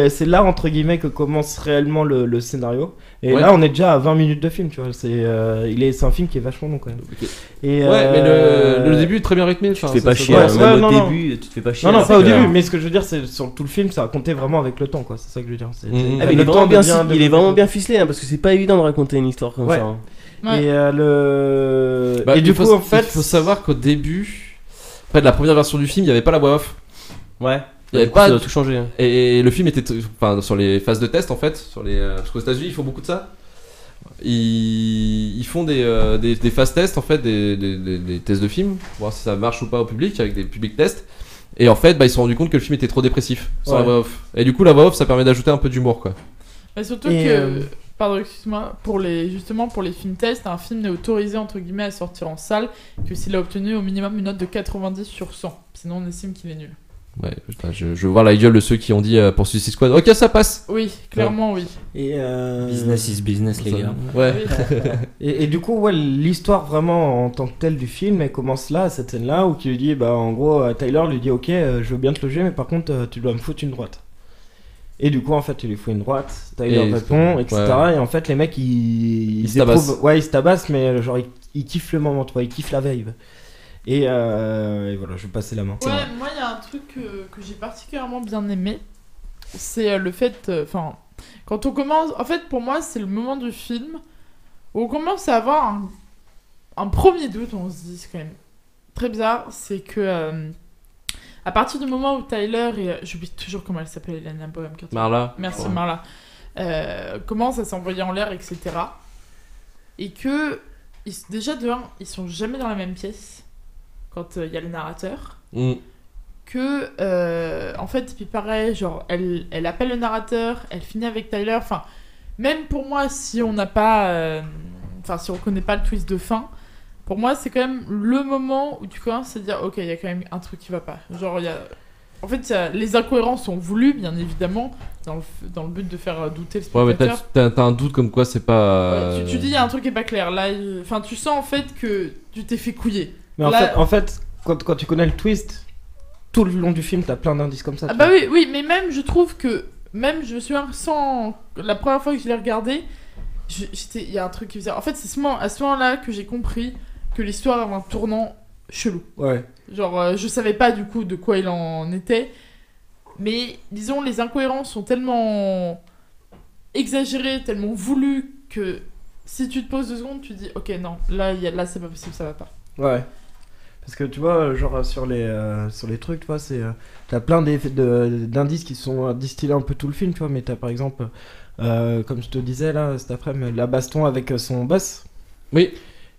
c'est là entre guillemets que commence réellement le scénario. Et Ouais. là, on est déjà à 20 minutes de film, tu vois. C'est un film qui est vachement long quand même. Ok. Et Ouais, mais le début est très bien rythmé. Tu te fais pas chier, ouais, hein, ouais, même non, au non. début, tu te fais pas chier. Non, non, là, pas au c'est début, clair. mais ce que je veux dire, c'est sur tout le film, ça a compté vraiment avec le temps, quoi. C'est ça que je veux dire. Mhm. Ah, mais il le est temps vraiment bien, devient- il est vraiment bien ficelé, hein, parce que c'est pas évident de raconter une histoire comme Ouais. ça. hein. Ouais. Et Bah, et du il faut- coup, en fait, il faut savoir qu'au début, après de la première version du film, il y avait pas la voix off. Ouais. Il y avait Du coup, pas ça doit tout changer. hein. Et le film était enfin sur les phases de test en fait, sur les parce qu'aux États-Unis ils font beaucoup de ça. Ils font des phases tests en fait, des tests de film, pour voir si ça marche ou pas au public avec des public tests. Et en fait, bah, ils se sont rendus compte que le film était trop dépressif sans Ouais. la voix off. Et du coup, la voix off ça permet d'ajouter un peu d'humour quoi. Mais surtout Et, que, pardon, excuse-moi, justement pour les films tests, un film n'est autorisé entre guillemets à sortir en salle que s'il a obtenu au minimum une note de 90 sur 100. Sinon, on estime qu'il est nul. Ouais, je veux voir la gueule de ceux qui ont dit pour Suicide Squad, ok ça passe. Oui, clairement, oui. et, Business is business, les gars. Ouais. et du coup, ouais, l'histoire vraiment en tant que telle du film, elle commence là, à cette scène-là, où tu lui dis, bah en gros, Tyler lui dit, ok, je veux bien te loger, mais par contre, tu dois me foutre une droite. Et du coup, en fait, il lui faut une droite, Tyler Et- répond, etc. ouais. Et en fait, les mecs, ils se tabassent. Ouais, ils se tabassent, mais genre, ils kiffent le moment, tu vois, ils kiffent la vibe. Et voilà, je vais passer la main. Ouais, moi il y a un truc que j'ai particulièrement bien aimé, c'est le fait, enfin, quand on commence, en fait pour moi c'est le moment du film où on commence à avoir un premier doute, on se dit c'est quand même très bizarre, c'est que à partir du moment où Tyler et j'oublie toujours comment elle s'appelle, Elena Bonham Carter. Marla. Merci Ouais. Marla. Commence à s'envoyer en l'air, etc. Et que déjà de un, ils sont jamais dans la même pièce quand il y a le narrateur. Mm. Que en fait puis pareil, genre elle appelle le narrateur, elle finit avec Tyler, enfin même pour moi si on n'a pas enfin si on connaît pas le twist de fin, pour moi c'est quand même le moment où tu commences à dire ok, il y a quand même un truc qui va pas, genre il y a en fait les incohérences sont voulues bien évidemment dans le but de faire douter le Ouais, mais spectateur. t'as un doute comme quoi c'est pas. Ouais, tu dis il y a un truc qui est pas clair là, enfin tu sens en fait que tu t'es fait couiller. Mais en Là- fait, quand tu connais le twist, tout le long du film, t'as plein d'indices comme ça. Ah tu bah vois. oui, mais même je trouve que même je me souviens sans la première fois que je l'ai regardé, il y a un truc qui faisait. En fait, c'est à ce moment-là que j'ai compris que l'histoire avait un tournant chelou. Ouais. Genre, je savais pas du coup de quoi il en était, mais disons les incohérences sont tellement exagérées, tellement voulues que si tu te poses 2 secondes, tu te dis ok non, là c'est pas possible, ça va pas. Ouais. Parce que tu vois, genre sur les trucs, tu vois, t'as plein d'indices qui sont distillés un peu tout le film, tu vois, mais t'as par exemple, comme je te disais là cet après-midi, la baston avec son boss. Oui.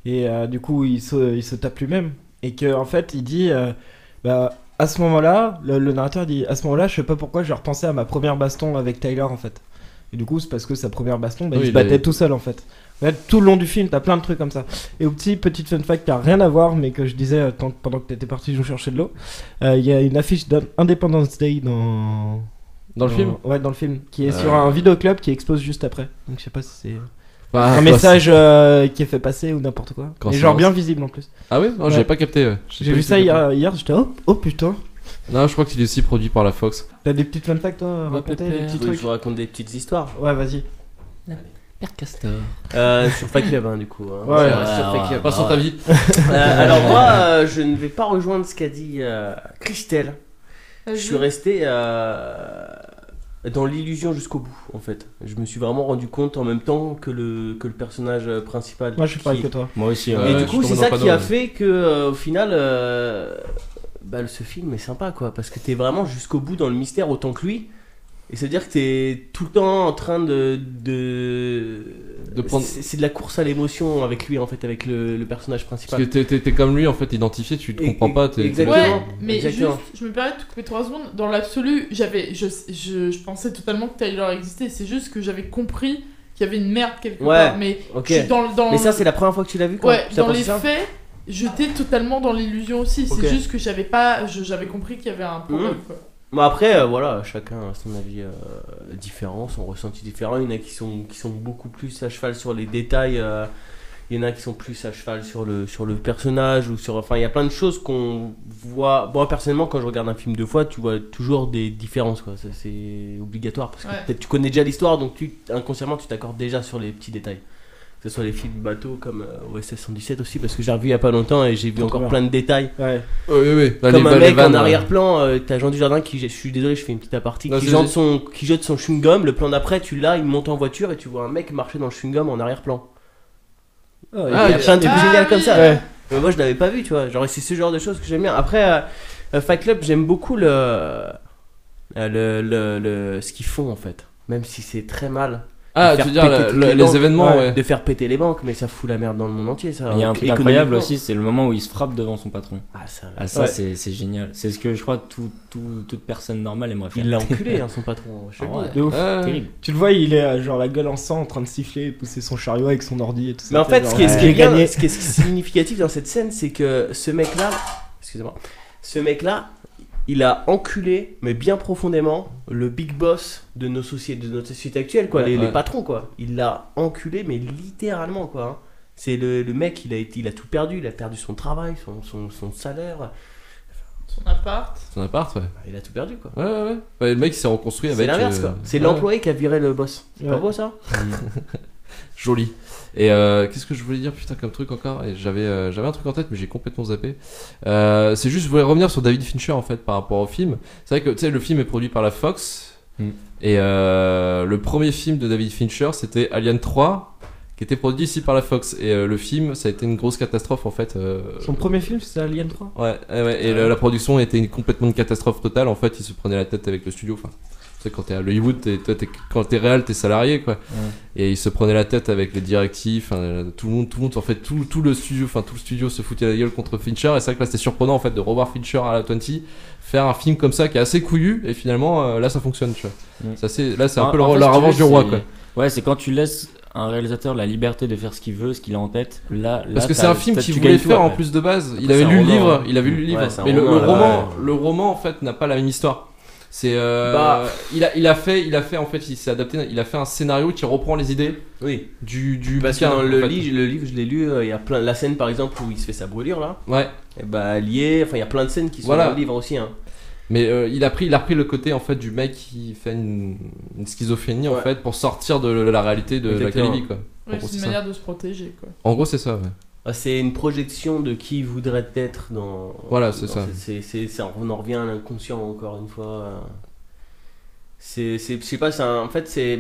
Et du coup, il se tape lui-même. Et que en fait, il dit, bah, à ce moment-là, le narrateur dit, à ce moment-là, je sais pas pourquoi, j'ai repensé à ma première baston avec Tyler en fait. Et du coup, c'est parce que sa première baston, bah, Oui, il se battait tout seul en fait. Ouais, tout le long du film, t'as plein de trucs comme ça. Et au petite fun fact qui a rien à voir, mais que je disais pendant que t'étais parti, je cherchais de l'eau. Il y a une affiche d'Independence Day dans le film. Ouais, dans le film, qui est sur un vidéoclub qui explose juste après. Donc je sais pas si c'est Bah, un message qui est fait passer ou n'importe quoi. Quand Et c'est genre dans- bien visible en plus. Ah oui, non, j'avais pas capté. J'ai vu ça hier, j'étais oh putain. Non, je crois qu'il est aussi produit par la Fox. T'as des petites fun facts toi à raconter, des petits Je trucs. vous raconte des petites histoires. Ouais, vas-y. Père Castor. Sur Fight Club, hein, du coup. Hein. Ouais, sur Fight Club. Pas sur ta vie. Alors moi, je ne vais pas rejoindre ce qu'a dit Christelle. Je suis resté dans l'illusion jusqu'au bout, en fait. Je me suis vraiment rendu compte en même temps que le personnage principal. Moi je suis pareil que toi. Moi aussi. Et du coup, c'est ça qui a fait que, au final, ce film est sympa, quoi. Parce que t'es vraiment jusqu'au bout dans le mystère autant que lui. Et c'est-à-dire que t'es tout le temps en train de prendre- c'est de la course à l'émotion avec lui, en fait, avec le personnage principal. Parce que t'es comme lui en fait, identifié, tu te comprends pas. Exactement. Ouais, mais Exactement. juste, je me permets de te couper 3 secondes. Dans l'absolu, je pensais totalement que Tyler existait. C'est juste que j'avais compris qu'il y avait une merde quelque part. Mais ok. je suis dans Mais ça, c'est la première fois que tu l'as vu, quoi. Ouais, Tu t'as dans pensé les ça faits, j'étais totalement dans l'illusion aussi. Ok. C'est juste que j'avais compris qu'il y avait un problème. Quoi. Bon, après, voilà, chacun a son avis différent, son ressenti différent. Il y en a qui sont beaucoup plus à cheval sur les détails. Il y en a qui sont plus à cheval sur le personnage ou sur. Enfin, il y a plein de choses qu'on voit. Bon, personnellement, quand je regarde un film 2 fois, tu vois toujours des différences, quoi. Ça, c'est obligatoire parce que peut-être tu connais déjà l'histoire, donc inconsciemment, tu t'accordes déjà sur les petits détails. Que ce soit les films bateaux comme OSS 117 aussi, parce que j'ai revu il y a pas longtemps et j'ai vu encore plein de détails. Ouais. Oui. Comme un mec en arrière-plan, t'as Jean Dujardin qui, je suis désolé, je fais une petite apartie, qui jette son chewing-gum. Le plan d'après, tu l'as, il monte en voiture et tu vois un mec marcher dans le chewing-gum en arrière-plan. Il y a plein de trucs géniaux comme ça. Ouais. Mais moi je l'avais pas vu, tu vois. Genre, c'est ce genre de choses que j'aime bien. Après, Fight Club, j'aime beaucoup ce qu'ils font en fait. Même si c'est très mal. Ah, tu veux dire les événements, ouais. De faire péter les banques, mais ça fout la merde dans le monde entier. Ça. Il y a un truc incroyable aussi, c'est le moment où il se frappe devant son patron. Ça c'est génial. C'est ce que je crois toute personne normale aimerait faire. Il l'a enculé, son patron. De ouf. Terrible. Tu le vois, il est genre la gueule en sang en train de siffler et pousser son chariot avec son ordi et tout ça. Mais en fait, ce qui est significatif dans cette scène, c'est que ce mec-là, il a enculé, mais bien profondément, le big boss de notre société actuelle, quoi, les patrons, quoi. Il l'a enculé, mais littéralement, quoi. Hein. C'est le mec, il a tout perdu. Il a perdu son travail, son salaire. Son appart. Ouais. Il a tout perdu, quoi. Ouais. Le mec, il s'est reconstruit avec. C'est l'inverse, quoi. C'est l'employé qui a viré le boss. C'est pas beau, ça? Joli. Et qu'est-ce que je voulais dire, putain, comme truc encore? Et j'avais un truc en tête, mais j'ai complètement zappé. C'est juste, je voulais revenir sur David Fincher en fait par rapport au film. C'est vrai que tu sais, le film est produit par la Fox. Et le premier film de David Fincher, c'était Alien 3, qui était produit ici par la Fox. Et le film, ça a été une grosse catastrophe en fait. Son premier film, c'était Alien 3. Ouais. Et la production était complètement une catastrophe totale. En fait, il se prenait la tête avec le studio. Enfin, tu sais, quand t'es à Hollywood, quand t'es réel, t'es salarié, quoi. Et il se prenait la tête avec les directives, tout le monde, en fait, tout le studio se foutait la gueule contre Fincher. Et c'est vrai que là, c'était surprenant, en fait, de revoir Fincher à la 20 faire un film comme ça qui est assez couillu. Et finalement, là, ça fonctionne, tu vois. Là, c'est un peu la revanche du roi, quoi. Ouais, c'est quand tu laisses un réalisateur la liberté de faire ce qu'il veut, ce qu'il a en tête. Parce que c'est un film qu'il voulait faire en plus de base. Il avait lu le livre. Mais le roman, en fait, n'a pas la même histoire. C'est il a fait en fait, il s'est adapté, il a fait un scénario qui reprend les idées du parce que dans le livre je l'ai lu, il y a plein la scène par exemple où il se fait sa brûlure là, et lié, enfin il y a plein de scènes qui sont dans le livre aussi, hein. Mais il a repris le côté en fait du mec qui fait une schizophrénie en fait pour sortir de la réalité de laquelle il vit, quoi. C'est une manière de se protéger, quoi. En gros c'est ça, ouais. C'est une projection de qui il voudrait être dans. Voilà, c'est ça. On en revient à l'inconscient encore une fois. Je sais pas, en fait c'est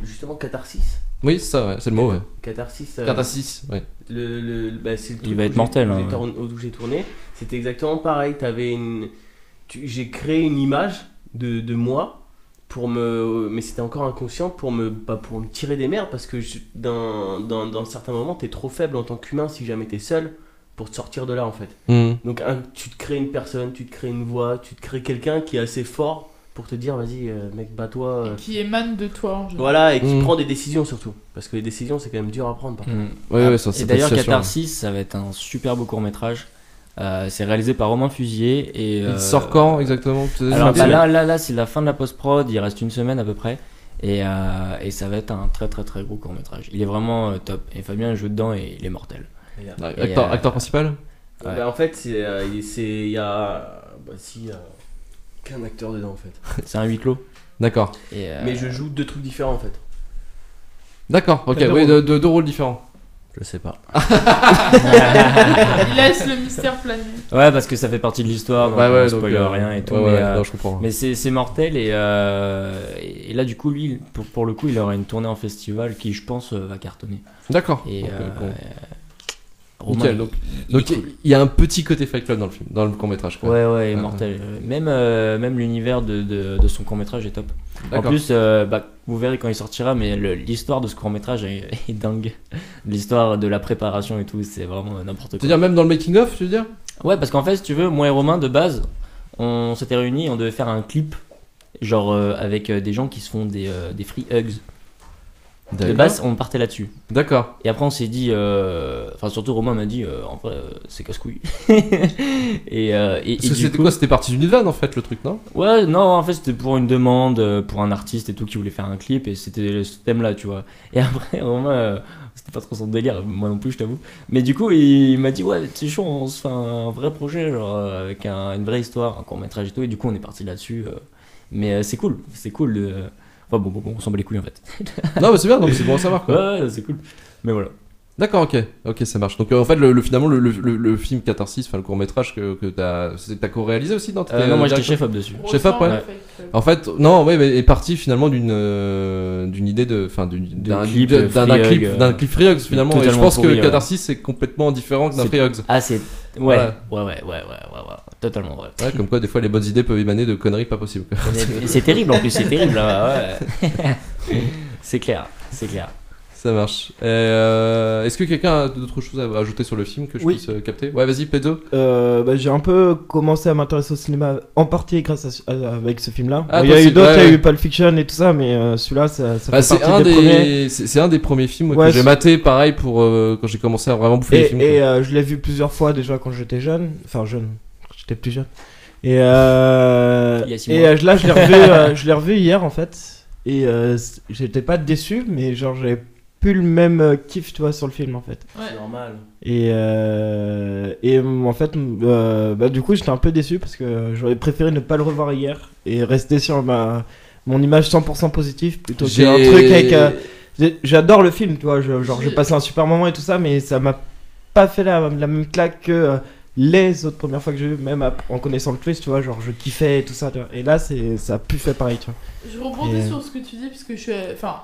justement catharsis. Oui, c'est ça, ouais, c'est le mot, ouais. Catharsis, ouais. C'est le truc il va être mortel. Où j'ai tourné, c'était exactement pareil. J'ai créé une image de moi. Mais c'était encore inconscient pour me tirer des merdes, parce que dans certains moments t'es trop faible en tant qu'humain si jamais t'es seul pour te sortir de là en fait. Donc tu te crées une personne, tu te crées une voix, tu te crées quelqu'un qui est assez fort pour te dire vas-y mec bats-toi, qui émane de toi en général. Voilà, et qui prend des décisions surtout, parce que les décisions c'est quand même dur à prendre par contre. Et d'ailleurs Catharsis, ça va être un super beau court-métrage. C'est réalisé par Romain Fusier et il sort quand exactement? Alors là c'est la fin de la post-prod, il reste une semaine à peu près et ça va être un très très très gros court-métrage. Il est vraiment top et Fabien joue dedans et il est mortel. Acteur principal? En fait il y a qu'un acteur dedans en fait. C'est un huis clos. D'accord. Mais je joue 2 trucs différents en fait. D'accord, ok, oui, deux rôles différents. Je sais pas. Il laisse le mystère planer. Ouais, parce que ça fait partie de l'histoire, donc on spoil rien et tout. Je comprends. Mais c'est mortel et là du coup lui pour le coup il aura une tournée en festival qui je pense va cartonner. D'accord. Et nickel, donc il y a un petit côté Fight Club dans le film, dans le court-métrage. Ouais, mortel. Même l'univers de son court-métrage est top. D'accord. En plus, vous verrez quand il sortira, mais l'histoire de ce court-métrage est dingue. L'histoire de la préparation et tout, c'est vraiment n'importe quoi. C'est-à-dire même dans le making-of, tu veux dire? Ouais, parce qu'en fait, si tu veux, moi et Romain, de base, on s'était réunis, on devait faire un clip, genre avec des gens qui se font des free hugs. De base, on partait là-dessus. D'accord. Et après, on s'est dit, surtout Romain m'a dit, en vrai, c'est casse-couille. Et Parce que du c'était coup- quoi? C'était parti d'une vanne en fait le truc, non? Ouais, non, en fait, c'était pour une demande, pour un artiste et tout qui voulait faire un clip, et c'était ce thème-là, tu vois. Et après, vraiment, c'était pas trop son délire, moi non plus, je t'avoue. Mais du coup, il m'a dit, ouais, c'est chaud, on se fait un vrai projet, genre, avec une vraie histoire, un court-métrage et tout, et du coup, on est parti là-dessus. Mais c'est cool, de. Enfin, bon, on s'en bat les couilles en fait. Non, mais c'est bien, donc c'est bon à savoir quoi. Ouais, c'est cool. Mais voilà. D'accord, ok, ça marche. Donc en fait, finalement, le film Catharsis, enfin le court métrage que t'as co-réalisé aussi, non? Non, moi j'étais chef-op dessus. Chef-op, ouais. En fait, non, ouais, mais est parti finalement d'une idée d'un clip Free Hugs finalement. Et je pense que Catharsis c'est complètement différent que d'un Free Hugs. Ah, c'est. Ouais, totalement vrai. Ouais, comme quoi des fois les bonnes idées peuvent émaner de conneries pas possibles. Et c'est terrible en plus, c'est terrible. Ouais. C'est clair. Ça marche. Est-ce que quelqu'un a d'autres choses à ajouter sur le film que je puisse capter? Ouais, vas-y, Pedro. J'ai un peu commencé à m'intéresser au cinéma en partie grâce avec ce film-là. Ah, il y a eu d'autres, il y a eu Pulp Fiction et tout ça, mais celui-là, ça fait partie des premiers. C'est un des premiers films que j'ai maté, pareil, pour quand j'ai commencé à vraiment bouffer les films. Et je l'ai vu plusieurs fois déjà quand j'étais jeune. Enfin, j'étais plus jeune. Et là, je l'ai revu hier en fait. Et j'étais pas déçu, mais genre j'avais plus le même kiff, tu vois, sur le film en fait. Ouais. C'est normal. Et en fait, du coup, j'étais un peu déçu parce que j'aurais préféré ne pas le revoir hier et rester sur mon image 100% positive plutôt qu'un truc avec. J'adore le film, tu vois, j'ai passé un super moment et tout ça, mais ça m'a pas fait la même claque que les autres premières fois que j'ai vu, même en connaissant le twist, tu vois, genre je kiffais et tout ça, tu vois. Et là, ça a pu faire pareil, tu vois. Je rebondis sur ce que tu dis, parce que je suis. Enfin.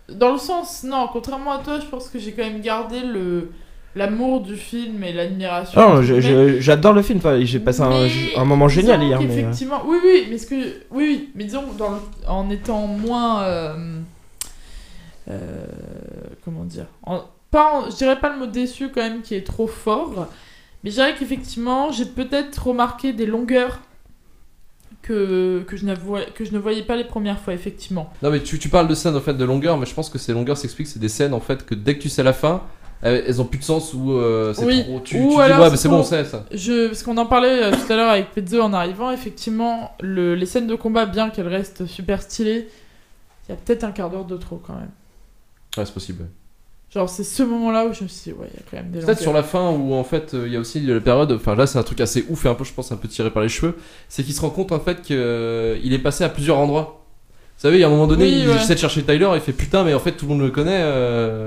Dans le sens, non, contrairement à toi, je pense que j'ai quand même gardé l'amour du film et l'admiration. Non, j'adore le film, j'ai passé un moment génial hier. Effectivement, oui, mais disons, en étant moins. Comment dire je dirais pas le mot déçu quand même qui est trop fort, mais je dirais qu'effectivement, j'ai peut-être remarqué des longueurs que je ne voyais pas les premières fois, effectivement. Non, mais tu parles de scènes en fait de longueur, mais je pense que ces longueurs s'expliquent, c'est des scènes en fait que dès que tu sais la fin, elles ont plus de sens ou c'est trop. Tu dis ouais, mais c'est bon, on sait ça. Parce qu'on en parlait tout à l'heure avec Pezzo en arrivant, effectivement, les scènes de combat, bien qu'elles restent super stylées, il y a peut-être un quart d'heure de trop quand même. Ouais, c'est possible. Genre, c'est ce moment-là où je me suis dit, ouais, il y a quand même des longueurs. Peut-être sur la fin où en fait il y a aussi la période, enfin là c'est un truc assez ouf et un peu, je pense, un peu tiré par les cheveux, c'est qu'il se rend compte en fait qu'il est passé à plusieurs endroits. Vous savez, il y a un moment donné, il essaie de chercher Tyler, il fait putain, mais en fait tout le monde le connaît.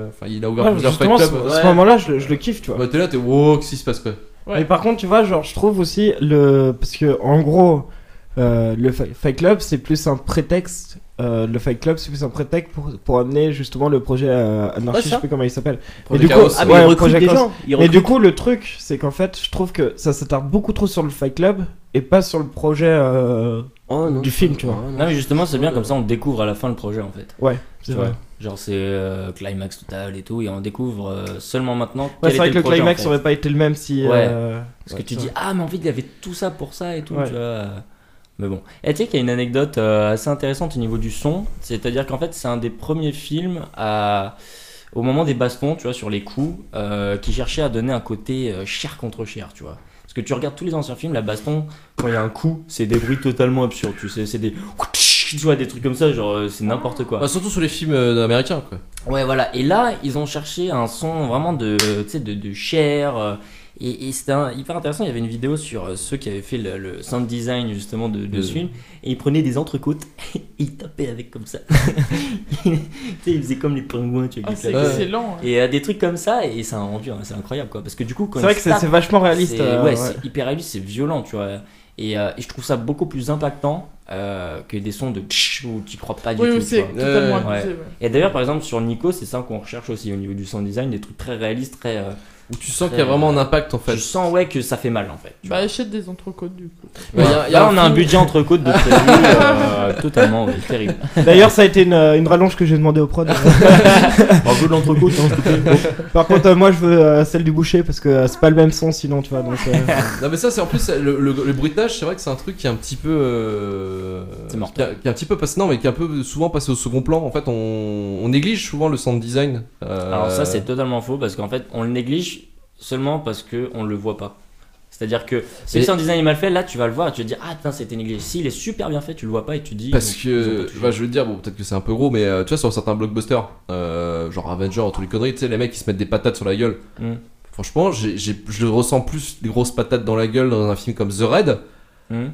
Enfin, il a ouvert plusieurs fight clubs. À ce moment-là, je le kiffe, tu vois. Bah, t'es là, wow, qu'est-ce qui se passe quoi. Ouais. Mais par contre, tu vois, genre, je trouve aussi parce que en gros, le Fight Club, c'est plus un prétexte. Le Fight Club, c'est plus un prétexte pour amener justement le projet anarchiste, je sais plus comment il s'appelle. Et du coup, il recrute des gens. Et du coup, le truc, c'est qu'en fait, je trouve que ça s'attarde beaucoup trop sur le Fight Club et pas sur le projet du film, tu vois. Non, mais justement, c'est bien comme ça, on découvre à la fin le projet en fait. Ouais, c'est vrai. Genre, c'est climax total et tout, et on découvre seulement maintenant. Ouais, c'est vrai que le climax aurait pas été le même si. Parce que tu dis, ah, mais en fait, il y avait tout ça pour ça et tout, tu vois. Mais bon. Et tu sais qu'il y a une anecdote assez intéressante au niveau du son. C'est-à-dire qu'en fait, c'est un des premiers films au moment des bastons, tu vois, sur les coups, qui cherchait à donner un côté chair contre chair, tu vois. Parce que tu regardes tous les anciens films, la baston, quand il y a un coup, c'est des bruits totalement absurdes, tu sais. C'est des. Tu vois, des trucs comme ça, genre, c'est n'importe quoi. Bah, surtout sur les films américains, quoi. Ouais, voilà. Et là, ils ont cherché un son vraiment de chair. Et c'était hyper intéressant, il y avait une vidéo sur ceux qui avaient fait le sound design justement de ce film, et ils prenaient des entrecôtes et ils tapaient avec comme ça. Tu sais, ils faisaient comme les pingouins, tu vois. C'est excellent. Et des trucs comme ça, et ça a rendu, c'est incroyable quoi, parce que du coup, quand c'est vrai que c'est vachement réaliste. C'est hyper réaliste, c'est violent, tu vois. Et je trouve ça beaucoup plus impactant que des sons de tch où tu crois pas du tout. Oui, c'est totalement abusé. Ouais. Et d'ailleurs, par exemple, sur Nico, c'est ça qu'on recherche aussi au niveau du sound design, des trucs très réalistes, très. Où tu sens qu'il y a vraiment un impact en fait. Tu sens que ça fait mal en fait. Bah achète des entrecôtes du coup. Là on a un budget entrecôtes de prévu totalement terrible. D'ailleurs ça a été une rallonge que j'ai demandé au prod. Bravo de l'entrecôte. Par contre moi je veux celle du boucher parce que c'est pas le même son sinon tu vois donc. Non mais ça c'est en plus le bruitage, c'est vrai que c'est un truc qui est un petit peu c'est mortel. Qui est un petit peu passé mais qui est un peu souvent passé au second plan. En fait on néglige souvent le sound design. Alors ça c'est totalement faux parce qu'en fait on le néglige seulement parce qu'on le voit pas. C'est-à-dire que si le sound design est mal fait, là tu vas le voir et tu vas te dire ah putain c'était négligé. S'il est super bien fait, tu le vois pas et tu te dis. Parce que, je veux dire, bon, peut-être que c'est un peu gros, mais tu vois, sur certains blockbusters, genre Avengers, tous les conneries, tu sais, les mecs qui se mettent des patates sur la gueule. Franchement, je ressens plus les grosses patates dans la gueule dans un film comme The Raid,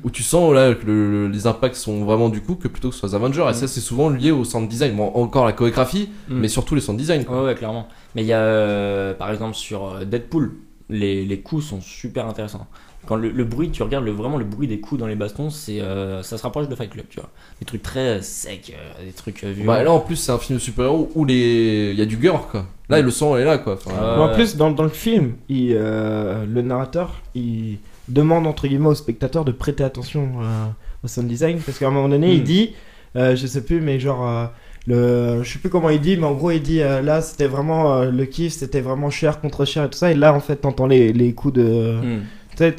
où tu sens là que les impacts sont vraiment du coup que plutôt que ce soit Avengers. Et ça, c'est souvent lié au sound design. Bon, encore la chorégraphie, mais surtout les sound design. Ouais, clairement. Mais il y a, par exemple, sur Deadpool, les coups sont super intéressants. Quand le bruit, tu regardes vraiment le bruit des coups dans les bastons, ça se rapproche de Fight Club, tu vois. Des trucs très secs, des trucs violents. Bah là en plus c'est un film de super-héros où il y a du gore quoi. Là le sang est là quoi. En plus dans le film, le narrateur il demande entre guillemets au spectateur de prêter attention au sound design parce qu'à un moment donné il dit, je sais plus mais genre je sais plus comment il dit mais en gros il dit là c'était vraiment le kiff, c'était vraiment chair contre chair et tout ça et là en fait t'entends les coups de tu sais,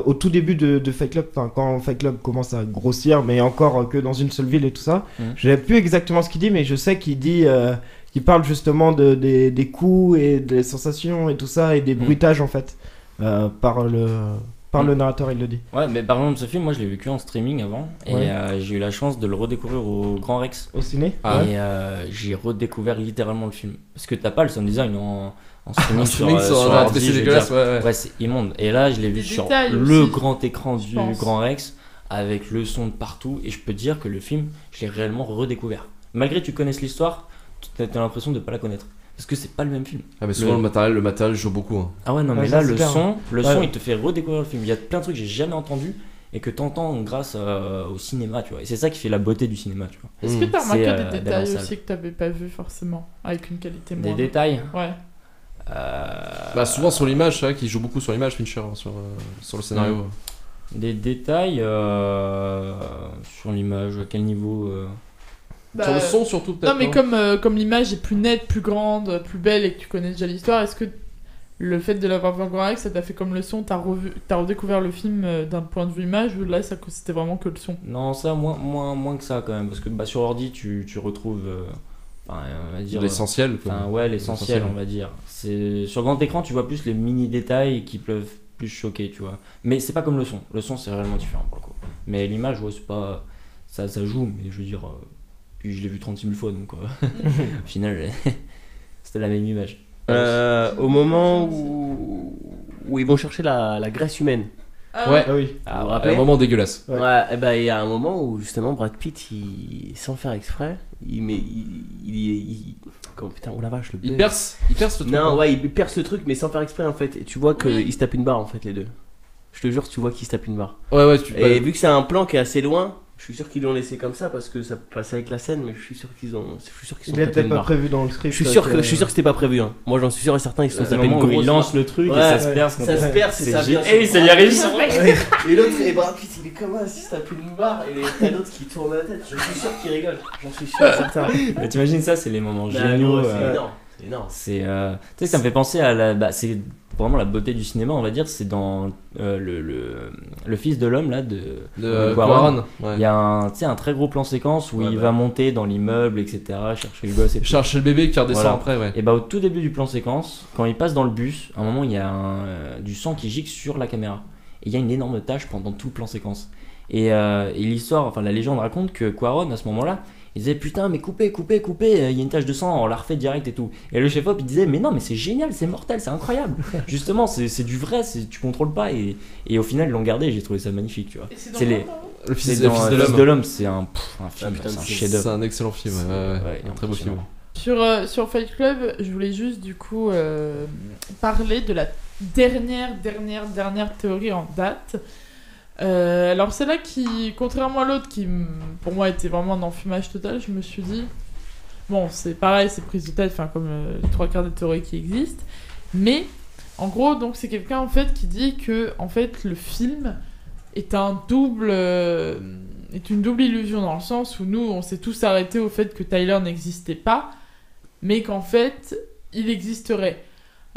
au tout début de Fight Club, quand Fight Club commence à grossir, mais encore que dans une seule ville et tout ça, je sais plus exactement ce qu'il dit, mais je sais qu'il dit, qu'il parle justement des coups et des sensations et tout ça, et des bruitages en fait, par le narrateur, il le dit. Ouais, mais par exemple, ce film, moi je l'ai vu en streaming avant, et j'ai eu la chance de le redécouvrir au Grand Rex. Au ciné. Et j'ai redécouvert littéralement le film. Parce que t'as pas le sound design en streaming sur un ordi, c'est dégueulasse, ouais, c'est immonde. Et là, je l'ai vu sur le grand écran du Grand Rex avec le son de partout. Et je peux te dire que le film, je l'ai réellement redécouvert. Malgré que tu connaisses l'histoire, t'as l'impression de pas la connaître. Parce que c'est pas le même film. Ah, mais souvent le matériel joue beaucoup. Hein. Ah ouais, non, mais là, le son, il te fait redécouvrir le film. Il y a plein de trucs que j'ai jamais entendus et que t'entends grâce au cinéma, tu vois. Et c'est ça qui fait la beauté du cinéma, tu vois. Est-ce que t'as remarqué des détails aussi que t'avais pas vu forcément, avec une qualité moindre? Des détails? Ouais. Bah souvent sur l'image, c'est vrai qu'il joue beaucoup sur l'image, Fincher, sur le scénario. Des détails sur l'image, à quel niveau sur le son surtout peut-être. Non mais comme l'image est plus nette, plus grande, plus belle et que tu connais déjà l'histoire, est-ce que le fait de l'avoir vu en Grand Rex, ça t'a fait comme le son, t'as redécouvert le film d'un point de vue image ou là c'était vraiment que le son? Non, ça moins que ça quand même, parce que sur ordi tu retrouves on va dire l'essentiel. L'essentiel on va dire. C'est sur grand écran tu vois plus les mini détails qui peuvent plus choquer, tu vois. Mais c'est pas comme le son. Le son c'est réellement différent pour le coup. Mais l'image c'est pas ça joue, mais je veux dire puis je l'ai vu 36 000 fois donc au final c'était la même image. Au moment où ils vont chercher la graisse humaine. Oui. Un moment dégueulasse. Ouais, et ben il y a un moment où justement Brad Pitt, sans faire exprès, putain, oh la vache, il perce le truc. Non, ouais, il perce le truc, mais sans faire exprès en fait. Et tu vois qu'ils se tapent une barre en fait les deux. Je te jure, tu vois qu'ils se tapent une barre. Ouais. Et vu que c'est un plan qui est assez loin. Je suis sûr qu'ils l'ont laissé comme ça parce que ça passe avec la scène, mais je suis sûr qu'ils sont. Il est peut-être pas prévu dans le script. Je suis sûr que c'était pas prévu. Hein. Moi, j'en suis sûr et certain, ils se sont tapés une grosse. Il lance le truc et ça se perce. Ça se perce et ça vient. Et ça y arrive. Et l'autre, Brad Pitt, il est comme ça, si ça tape une barre et t'as l'autre qui tourne la tête. Je suis sûr qu'il rigole. J'en suis sûr et certain. Mais t'imagines ça, c'est les moments géniaux. C'est énorme. Tu sais, ça me fait penser à c'est vraiment la beauté du cinéma, on va dire, c'est dans le fils de l'homme là de Quaron. Il y a un très gros plan séquence où il va monter dans l'immeuble, etc., chercher le gosse et chercher le bébé qui redescend après. Ouais. Et au tout début du plan séquence, quand il passe dans le bus, à un moment il y a du sang qui gicle sur la caméra et il y a une énorme tache pendant tout le plan séquence. Et l'histoire, la légende raconte que Quaron à ce moment-là il disait putain mais coupez, il y a une tache de sang, on la refait direct et tout. Et le chef-op il disait mais non mais c'est génial, c'est mortel, c'est incroyable. Justement c'est du vrai, tu contrôles pas et au final ils l'ont gardé et j'ai trouvé ça magnifique, tu vois. Le fils de l'homme, c'est un film, c'est un chef-d'œuvre. C'est un excellent film, un très beau film. Sur Fight Club, je voulais juste du coup parler de la dernière théorie en date. Alors celle-là qui, contrairement à l'autre qui pour moi était vraiment un enfumage total, je me suis dit bon c'est pareil, c'est prise de tête, comme les 3/4 des théories qui existent, mais en gros donc c'est quelqu'un en fait qui dit que en fait le film est une double illusion dans le sens où nous on s'est tous arrêtés au fait que Tyler n'existait pas mais qu'en fait il existerait.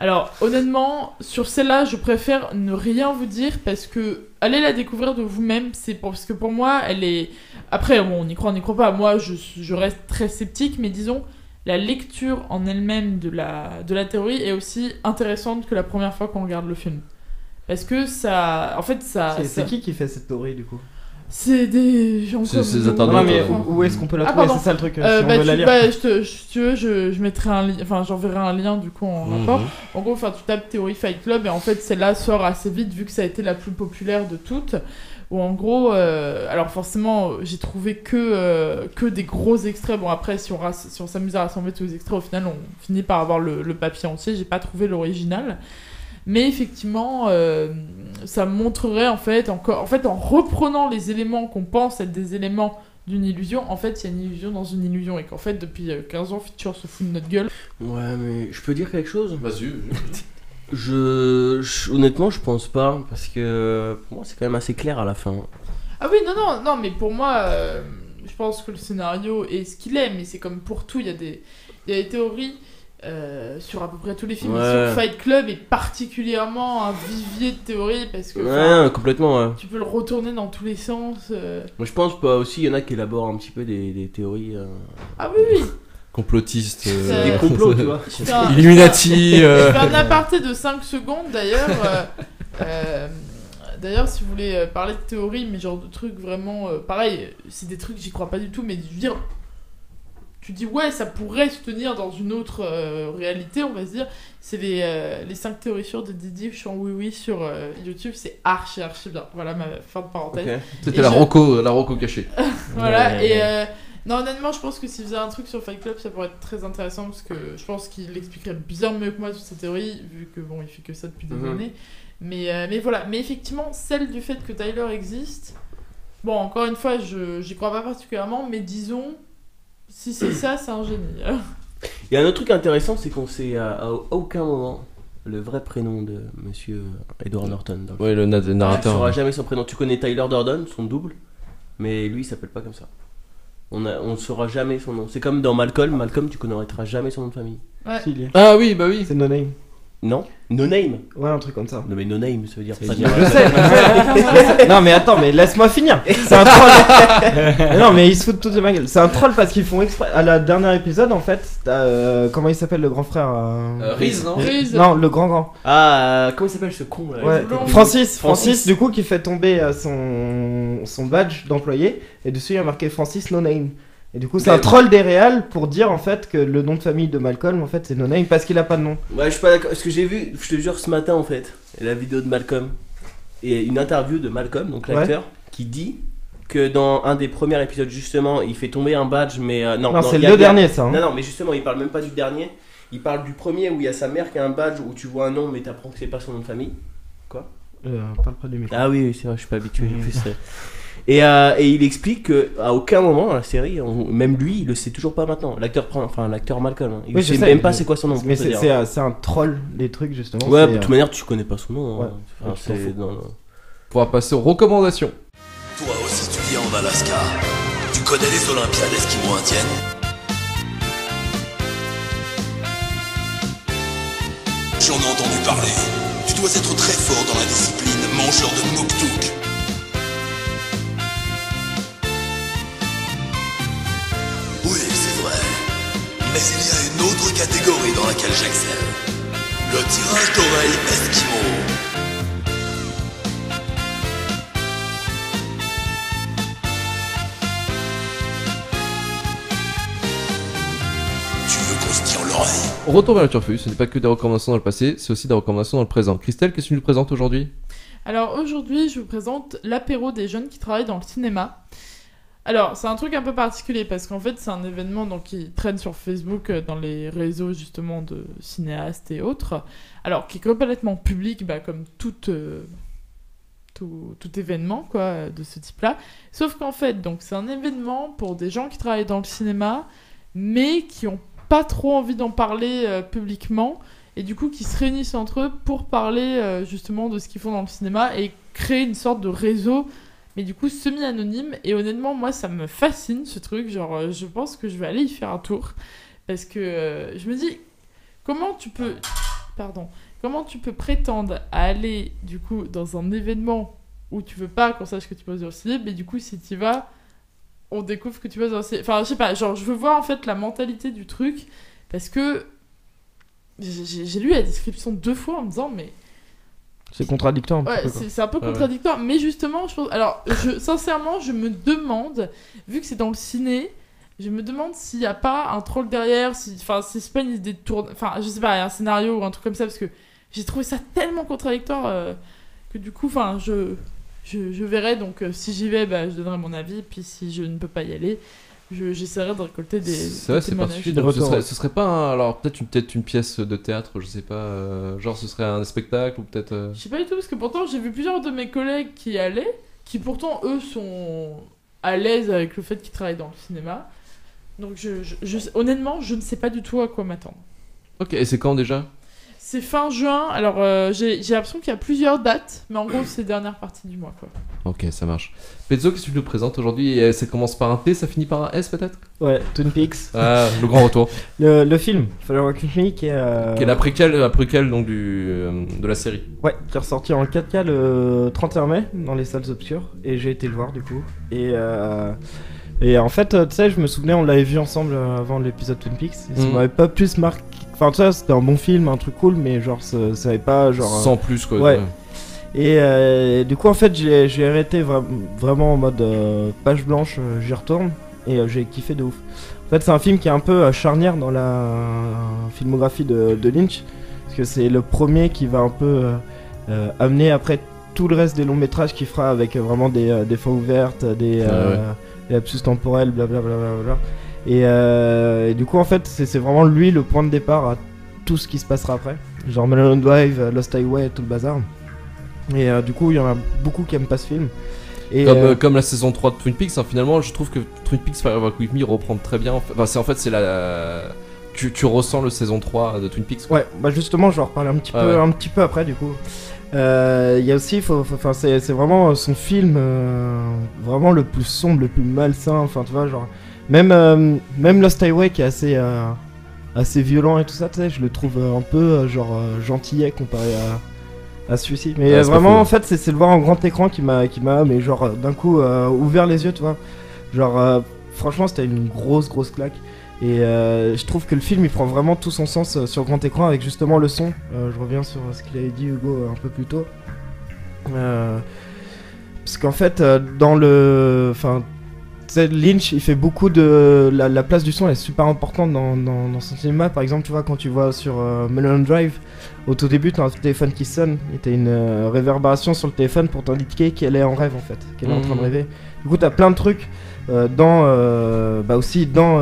Alors, honnêtement, sur celle-là, je préfère ne rien vous dire parce que allez la découvrir de vous-même. Parce que pour moi, elle est. Après, on y croit, on n'y croit pas. Moi, je reste très sceptique, mais disons, la lecture en elle-même de la théorie est aussi intéressante que la première fois qu'on regarde le film. Parce que ça... En fait, ça... C'est qui fait cette théorie, du coup? C'est des gens C'est comme ces nous. internautes. Non, mais où est-ce qu'on peut la trouver? C'est ça le truc, si on veut la lire. Si tu veux, je mettrai un lien, enfin j'enverrai un lien du coup en rapport. En gros, enfin tu tapes théorie Fight Club et en fait celle-là sort assez vite vu que ça a été la plus populaire de toutes. Où en gros, alors forcément j'ai trouvé que des gros extraits. Bon après si on s'amuse à rassembler tous les extraits, au final on finit par avoir le papier entier. J'ai pas trouvé l'original. Mais effectivement, ça montrerait en fait, en reprenant les éléments qu'on pense être des éléments d'une illusion, en fait, il y a une illusion dans une illusion. Et qu'en fait, depuis 15 ans, Feature se fout de notre gueule. Ouais, mais je peux dire quelque chose? Vas-y. Honnêtement, je pense pas. Parce que pour moi, c'est quand même assez clair à la fin. Ah oui, non, mais pour moi, je pense que le scénario est ce qu'il est. Mais c'est comme pour tout, il y a des théories. Sur à peu près tous les films, sur Fight Club est particulièrement un vivier de théories parce que complètement tu peux le retourner dans tous les sens. Moi je pense pas aussi, il y en a qui élaborent un petit peu des théories ah oui complotistes, des complots, tu vois. Illuminati. Je fais un aparté de 5 secondes d'ailleurs. D'ailleurs, si vous voulez parler de théories, mais genre de trucs vraiment pareil, c'est des trucs j'y crois pas du tout, mais je veux dire, tu dis ouais, ça pourrait se tenir dans une autre réalité, on va se dire. C'est les 5 théories sûres de Didi sur Oui sur YouTube, c'est archi bien. Voilà ma fin de parenthèse. Okay. C'était la Rocco cachée. Voilà, et non, honnêtement, je pense que s'il faisait un truc sur Fight Club, ça pourrait être très intéressant parce que je pense qu'il expliquerait bien mieux que moi toutes ces théories, vu que bon, il fait que ça depuis des années. Mais voilà, mais effectivement, celle du fait que Tyler existe, bon, encore une fois, j'y crois pas particulièrement, mais disons. Si c'est ça, c'est un génie. Il y a un autre truc intéressant, c'est qu'on sait à aucun moment le vrai prénom de monsieur Edward Norton. Oui, le narrateur. On ne saura jamais son prénom. Tu connais Tyler Durden, son double, mais lui il s'appelle pas comme ça. On ne saura jamais son nom. C'est comme dans Malcolm. Malcolm, tu connaîtras jamais son nom de famille. Ouais. Ah oui, bah oui. C'est No Name. Non, No Name. Ouais, un truc comme ça. Non mais No Name, ça veut dire pas. Je sais. Non mais attends, mais laisse-moi finir. C'est un troll. Non mais ils se foutent tous de ma gueule. C'est un troll parce qu'ils font exprès. À la dernière épisode, en fait, comment il s'appelle le grand frère Riz, non Riz. Non, le grand. Ah, comment il s'appelle ce con là? Ouais. Francis, du coup, qui fait tomber son badge d'employé et dessus il y a marqué Francis No Name. Et du coup, c'est un troll des réals pour dire en fait que le nom de famille de Malcolm en fait c'est No Name parce qu'il a pas de nom. Ouais, je suis pas d'accord. Ce que j'ai vu, je te jure, ce matin en fait, la vidéo de Malcolm et une interview de Malcolm, donc l'acteur, qui dit que dans un des premiers épisodes justement, il fait tomber un badge, mais non, c'est le dernier ça. Hein. Non, mais justement, il parle même pas du dernier. Il parle du premier où il y a sa mère qui a un badge où tu vois un nom, mais t'apprends que c'est pas son nom de famille. Quoi? Parle pas du micro. Ah oui, c'est vrai, je suis pas habitué. Et il explique qu'à aucun moment dans la série, même lui, il le sait toujours pas maintenant. L'acteur Malcolm, hein, il sait même pas c'est quoi son nom. Mais c'est un troll des trucs justement. Ouais, de toute manière, tu connais pas son nom. Ouais. Hein. Enfin, On va passer aux recommandations. Toi aussi, tu viens en Alaska. Tu connais les Olympiades esquimaux-indiennes? J'en ai entendu parler. Tu dois être très fort dans la discipline mangeur de Mouktouk. Oui, c'est vrai. Mais il y a une autre catégorie dans laquelle j'excelle. Le tirage d'oreilles esquimau. Tu veux qu'on se tire l'oreille? Retour vers le turfu, ce n'est pas que des recommandations dans le passé, c'est aussi des recommandations dans le présent. Christelle, qu'est-ce que tu nous présentes aujourd'hui? Alors aujourd'hui, je vous présente l'apéro des jeunes qui travaillent dans le cinéma. Alors, c'est un truc un peu particulier parce qu'en fait, c'est un événement donc, qui traîne sur Facebook dans les réseaux justement de cinéastes et autres. Alors, qui est complètement public, comme tout événement quoi, de ce type-là. Sauf qu'en fait, donc, c'est un événement pour des gens qui travaillent dans le cinéma, mais qui n'ont pas trop envie d'en parler publiquement. Et du coup, qui se réunissent entre eux pour parler justement de ce qu'ils font dans le cinéma et créer une sorte de réseau, mais du coup semi-anonyme. Et honnêtement, moi, ça me fascine ce truc. Genre, je pense que je vais aller y faire un tour. Parce que je me dis, comment tu peux prétendre à aller, du coup, dans un événement où tu veux pas qu'on sache que tu bosses dans le ciné, mais du coup, si tu y vas, on découvre que tu bosses dans le ciné. Enfin, je sais pas, genre, je veux voir en fait la mentalité du truc. Parce que j'ai lu la description 2 fois en me disant, mais C'est contradictoire un Ouais, peu, quoi. c'est un peu contradictoire, mais justement, je pense. Alors, sincèrement, je me demande, vu que c'est dans le ciné, je me demande s'il n'y a pas un troll derrière, si c'est pas une idée de tourne. Enfin, je sais pas, un scénario ou un truc comme ça, parce que j'ai trouvé ça tellement contradictoire que du coup, je verrai. Donc, si j'y vais, je donnerai mon avis, puis si je ne peux pas y aller. J'essaierai de récolter des. C'est vrai, c'est particulier. Donc ce serait pas alors peut-être une pièce de théâtre, je sais pas, genre ce serait un spectacle ou peut-être. Je sais pas du tout parce que pourtant j'ai vu plusieurs de mes collègues qui allaient, qui pourtant eux sont à l'aise avec le fait qu'ils travaillent dans le cinéma. Donc honnêtement je ne sais pas du tout à quoi m'attendre. Ok, et c'est quand déjà ? C'est fin juin. Alors j'ai l'impression qu'il y a plusieurs dates, mais en gros c'est dernière partie du mois quoi. Ok, ça marche. Pezzo, qu'est-ce que tu nous présentes aujourd'hui ? Ça commence par un T, ça finit par un S peut-être ? Ouais, Twin Peaks. Ah, le grand retour. le film, Fire Walk With Me, qui est la préquelle donc de la série. Ouais, qui est ressorti en 4K le 31 mai dans les salles obscures, et j'ai été le voir du coup. Et en fait, tu sais, je me souvenais, on l'avait vu ensemble avant l'épisode Twin Peaks, et ça m'avait pas plus marqué. Enfin, tu sais, c'était un bon film, un truc cool, mais genre, ça avait pas genre. Sans plus quoi. Ouais. Et du coup, en fait, j'ai arrêté vraiment en mode page blanche, j'y retourne, et j'ai kiffé de ouf. En fait, c'est un film qui est un peu charnière dans la filmographie de Lynch, parce que c'est le premier qui va un peu amener après tout le reste des longs métrages qu'il fera avec vraiment des fins ouvertes, des lapsus temporels, blablabla. Et du coup, en fait, c'est vraiment lui le point de départ à tout ce qui se passera après. Genre Mulholland Drive, Lost Highway, tout le bazar. Et du coup, il y en a beaucoup qui aiment pas ce film. Et comme la saison 3 de Twin Peaks, hein, finalement, je trouve que Twin Peaks Fire Walk With Me reprend très bien. Enfin, c'est la. Tu ressens le saison 3 de Twin Peaks. Quoi. Ouais, bah justement, je vais en reparler un petit peu après, du coup. Il y a aussi, c'est vraiment son film, vraiment le plus sombre, le plus malsain. Enfin, tu vois, genre. Même Lost Highway qui est assez violent et tout ça, tu sais, je le trouve un peu gentillet comparé à celui-ci. Mais vraiment, en fait, c'est le voir en grand écran qui m'a mais genre d'un coup ouvert les yeux, tu vois. Genre, franchement, c'était une grosse claque. Et je trouve que le film il prend vraiment tout son sens sur grand écran avec justement le son. Je reviens sur ce qu'il avait dit Hugo un peu plus tôt. Parce qu'en fait, dans le. Enfin. Lynch il fait beaucoup de la place du son elle est super importante dans son cinéma. Par exemple, tu vois, quand tu vois sur Mulholland Drive, au tout début t'as un téléphone qui sonne et t'as une réverbération sur le téléphone pour t'indiquer qu'elle est en rêve en fait, qu'elle est en train de rêver. Du coup t'as plein de trucs aussi dans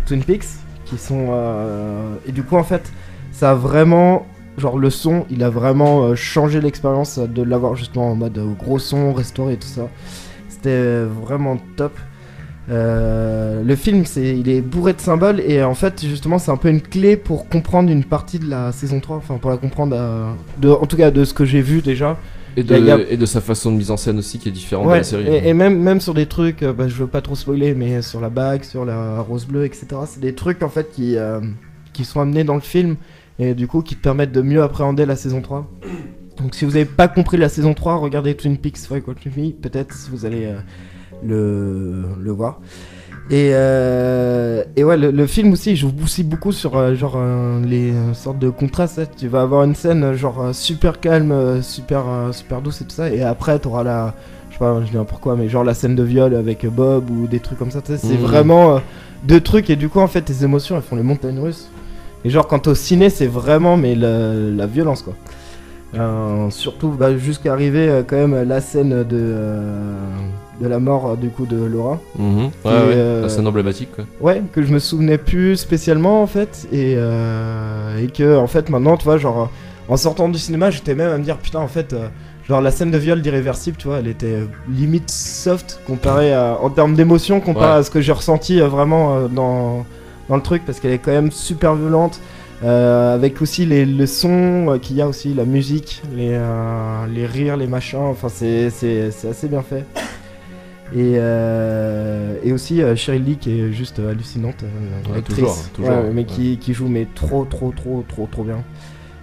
Twin Peaks qui sont et du coup en fait ça a vraiment genre le son il a vraiment changé l'expérience de l'avoir justement en mode gros son restauré et tout ça. C'était vraiment top. Le film, il est bourré de symboles et en fait, justement, c'est un peu une clé pour comprendre une partie de la saison 3. Enfin, pour la comprendre, en tout cas, de ce que j'ai vu déjà. Et de sa façon de mise en scène aussi qui est différente de la série. Et même sur des trucs, je veux pas trop spoiler, mais sur la bague, sur la rose bleue, etc. C'est des trucs en fait qui sont amenés dans le film et du coup qui te permettent de mieux appréhender la saison 3. Donc si vous n'avez pas compris la saison 3, regardez Twin Peaks Fire Walk With Me, peut-être vous allez le voir. Et ouais, le film aussi joue aussi beaucoup sur les sortes de contrastes. Tu vas avoir une scène genre super calme, super douce et tout ça, et après t'auras la, je sais pas, je dis n'importe quoi, mais genre la scène de viol avec Bob ou des trucs comme ça. C'est vraiment deux trucs, et du coup en fait tes émotions elles font les montagnes russes. Et genre quand t'es au ciné c'est vraiment la violence quoi. Surtout jusqu'à arriver quand même la scène de la mort du coup de Laura. La scène emblématique quoi. Ouais, que je me souvenais plus spécialement en fait, et que en fait maintenant tu vois genre en sortant du cinéma j'étais même à me dire putain en fait genre la scène de viol d'Irréversible tu vois elle était limite soft comparée en termes d'émotion comparé à ce que j'ai ressenti vraiment dans le truc, parce qu'elle est quand même super violente. Avec aussi le son qu'il y a aussi, la musique, les rires, les machins, enfin c'est assez bien fait. Et aussi Cheryl Lee qui est juste hallucinante, actrice, toujours, mais qui joue mais trop bien.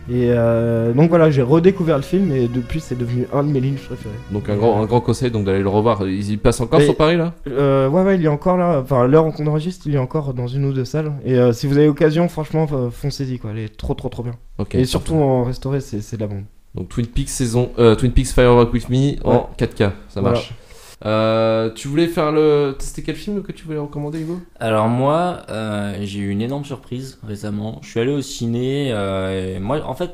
Et donc voilà, j'ai redécouvert le film et depuis c'est devenu un de mes Lynch préférés. Donc un grand conseil donc d'aller le revoir. Il passe encore sur Paris là ouais, il est encore là. Enfin, à l'heure qu'on enregistre, il est encore dans une ou deux salles. Et si vous avez l'occasion, franchement, foncez-y quoi. Elle est trop bien. Okay, et surtout en restauré, c'est de la bombe. Donc Twin Peaks Twin Peaks Fire Walk With Me en 4K, ça marche. Tu voulais tester quel film que tu voulais recommander, Hugo? Alors moi, j'ai eu une énorme surprise récemment. Je suis allé au ciné. Et moi, en fait,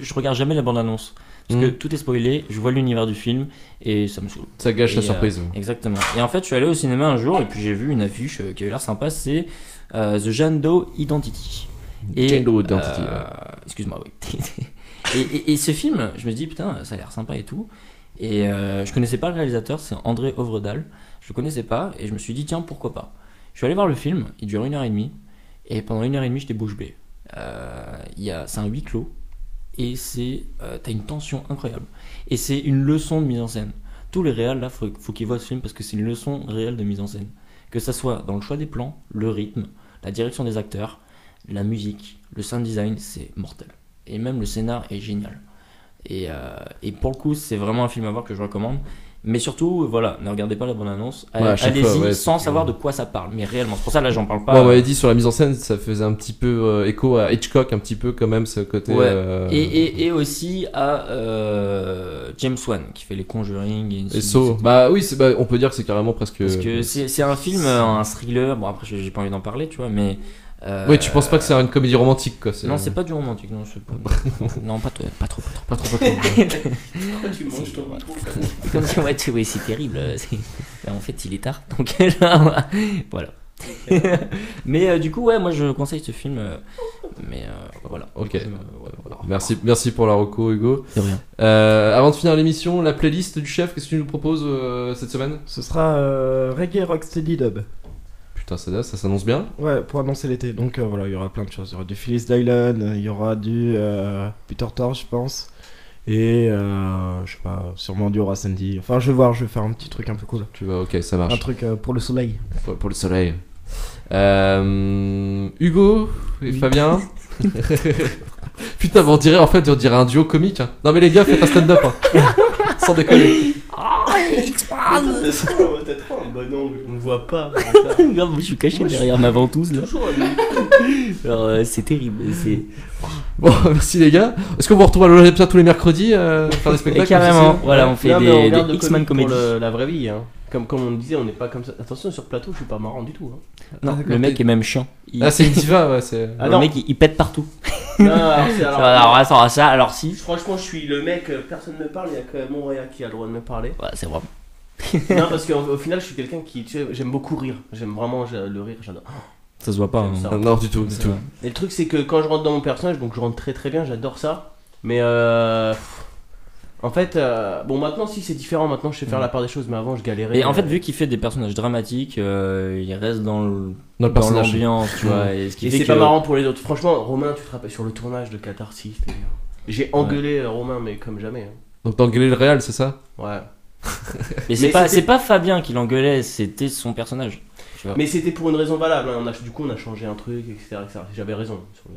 je regarde jamais la bande-annonce parce que tout est spoilé. Je vois l'univers du film et ça me saoule. Ça gâche la surprise. Exactement. Et en fait, je suis allé au cinéma un jour et puis j'ai vu une affiche qui avait l'air sympa. C'est The Jane Doe Identity. Jane Doe Identity. Excuse-moi, oui. et ce film, je me dis putain, ça a l'air sympa et tout. Et je connaissais pas le réalisateur, c'est André Ovredal. Je le connaissais pas et je me suis dit tiens, pourquoi pas. Je suis allé voir le film, il dure 1h30 et pendant 1h30 j'étais bouche bée. C'est un huis clos et t'as une tension incroyable. Et c'est une leçon de mise en scène. Tous les réals là, faut qu'ils voient ce film parce que c'est une leçon réelle de mise en scène. Que ça soit dans le choix des plans, le rythme, la direction des acteurs, la musique, le sound design, c'est mortel. Et même le scénar est génial. Et pour le coup, c'est vraiment un film à voir que je recommande. Mais surtout, voilà, ne regardez pas la bande-annonce. Allez-y sans savoir de quoi ça parle. Mais réellement, c'est pour ça là, j'en parle pas. On m'avait dit sur la mise en scène, ça faisait un petit peu écho à Hitchcock, un petit peu quand même, ce côté. Et aussi à James Wan qui fait les Conjuring et Saw. Bah oui, on peut dire que c'est carrément presque. Parce que c'est un film, un thriller. Bon, après, j'ai pas envie d'en parler, tu vois, mais. Oui, tu penses pas que c'est une comédie romantique quoi? Non, c'est pas du romantique, non, non, pas trop. Pourquoi tu manges ton micro comme si ouais, c'est terrible. En fait, il est tard, donc voilà. Mais du coup, ouais, moi je conseille ce film. Mais voilà. Ok. Merci pour la reco, Hugo. De rien. Avant de finir l'émission, la playlist du chef, qu'est-ce que tu nous proposes cette semaine? Ce sera Reggae Rocksteady Dub. Ça s'annonce bien. Ouais, pour annoncer l'été. Donc voilà, il y aura plein de choses. Il y aura du Phyllis Dillon, il y aura du Peter Tosh, je pense. Et je sais pas, sûrement du Aura Sandy. Enfin, je vais voir, je vais faire un petit truc un peu cool. Tu vas, ok, ça marche. Un truc pour le soleil. Pour le soleil. Hugo et Fabien. Putain, on dirait un duo comique. Hein. Non, mais les gars, faites un stand-up. Hein. Sans déconner. T'as trop un bon angle, on ne voit pas. Regarde, je suis caché derrière ma ventouse là. Alors c'est terrible. Bon, merci les gars. Est-ce qu'on vous retrouve à l'Olympia tous les mercredis faire des spectacles? Carrément. Voilà, on fait des X-Men comédie. La vraie vie, hein. Comme on disait, on n'est pas comme ça. Attention, sur plateau, je suis pas marrant du tout. Hein. Non, le mec est même chiant. C'est une diva, ouais. Le mec il pète partout. Non, alors si. Franchement, je suis le mec, personne ne me parle, il y a que mon réa qui a le droit de me parler. Ouais, c'est vrai. Non, parce qu'au final, je suis quelqu'un qui, tu sais, j'aime beaucoup rire. J'aime vraiment le rire, j'adore. Ça se voit pas. Hein. Non, du tout. Et le truc, c'est que quand je rentre dans mon personnage, donc je rentre très très bien, j'adore ça. Mais en fait, bon, maintenant, si c'est différent, maintenant je sais faire la part des choses, mais avant je galérais. Et en fait, vu qu'il fait des personnages dramatiques, il reste dans l'ambiance, tu vois. Et c'est pas marrant pour les autres. Franchement, Romain, tu te rappelles sur le tournage de Catharsis, j'ai engueulé Romain, mais comme jamais. Hein. Donc t'as engueulé le réal, c'est ça? Ouais. Mais c'est pas Fabien qui l'engueulait, c'était son personnage. Mais c'était pour une raison valable. Hein. Du coup, on a changé un truc, etc. J'avais raison sur le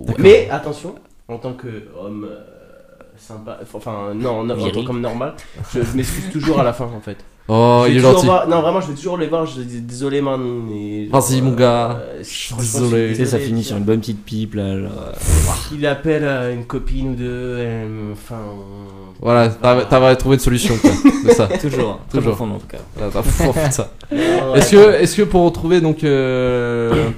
truc. Mais attention, en tant qu'homme sympa, enfin non, en tant qu'homme normal, je m'excuse toujours à la fin en fait. Oh, il est gentil. Non, vraiment, je vais toujours les voir. Je dis désolé, man. Vas-y, mon gars. Désolé. Tu sais, ça finit sur une bonne petite pipe là. Il appelle une copine ou deux. Enfin. Voilà, t'as trouvé une solution, quoi. C'est ça. Toujours. Fond, en tout cas. Ça. Est-ce que pour retrouver donc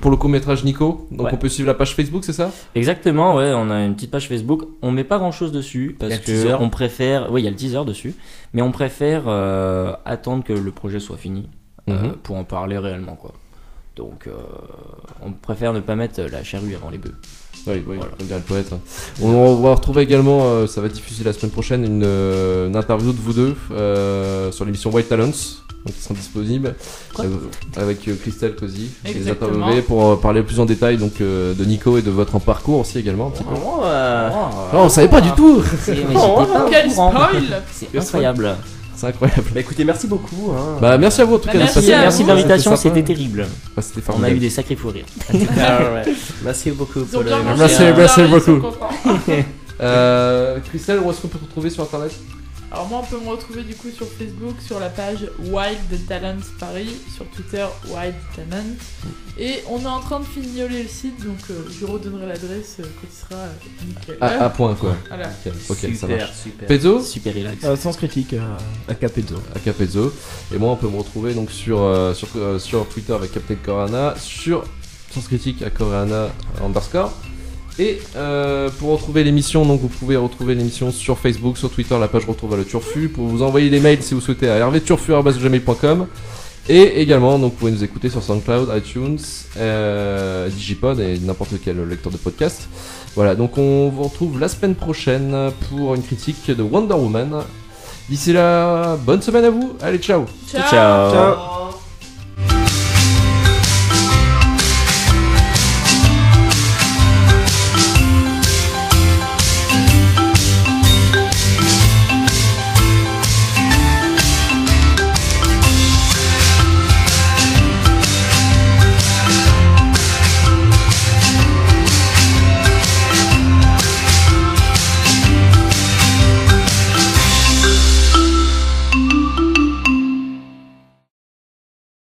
pour le court-métrage Nico, donc on peut suivre la page Facebook, c'est ça? Exactement, ouais. On a une petite page Facebook. On met pas grand-chose dessus parce que on préfère. Oui, il y a le teaser dessus, mais on préfère attendre que le projet soit fini pour en parler réellement, quoi. Donc on préfère ne pas mettre la charrue avant les bœufs. Oui, voilà. Comme dirait le poète. On va retrouver également, ça va diffuser la semaine prochaine, une interview de vous deux sur l'émission White Talents, donc qui sera disponible avec Christelle Cozy, qui les a interviewés pour parler plus en détail donc de Nico et de votre parcours aussi également un petit peu. On savait pas du tout. Quel spoil! C'est incroyable. C'est incroyable. Bah écoutez, merci beaucoup. Hein. Bah merci à vous en tout cas. Merci de l'invitation, c'était terrible. Bah, c'était on a eu des sacrés fous rires. Merci beaucoup. Merci beaucoup. Christelle, où est-ce qu'on peut te retrouver sur internet? Alors moi on peut me retrouver du coup sur Facebook sur la page Wild Talent Paris, sur Twitter Wild Talent, et on est en train de fignoler le site, donc je redonnerai l'adresse quand il sera nickel. À point quoi. Voilà. Ok, ça Super, marche. super. Pezzo Super relax. Sens critique à Capezzo. À Capezzo. Et moi on peut me retrouver donc sur Twitter avec Captain Corana, sur Sens Critique à Corana _ et pour retrouver l'émission, donc vous pouvez retrouver l'émission sur Facebook, sur Twitter, la page Retour vers le Turfu, pour vous envoyer des mails si vous souhaitez à hervéturfu@gmail.com. Et également, donc vous pouvez nous écouter sur SoundCloud, iTunes, Digipod et n'importe quel lecteur de podcast. Voilà, donc on vous retrouve la semaine prochaine pour une critique de Wonder Woman. D'ici là, bonne semaine à vous. Allez, ciao. Ciao. Ciao.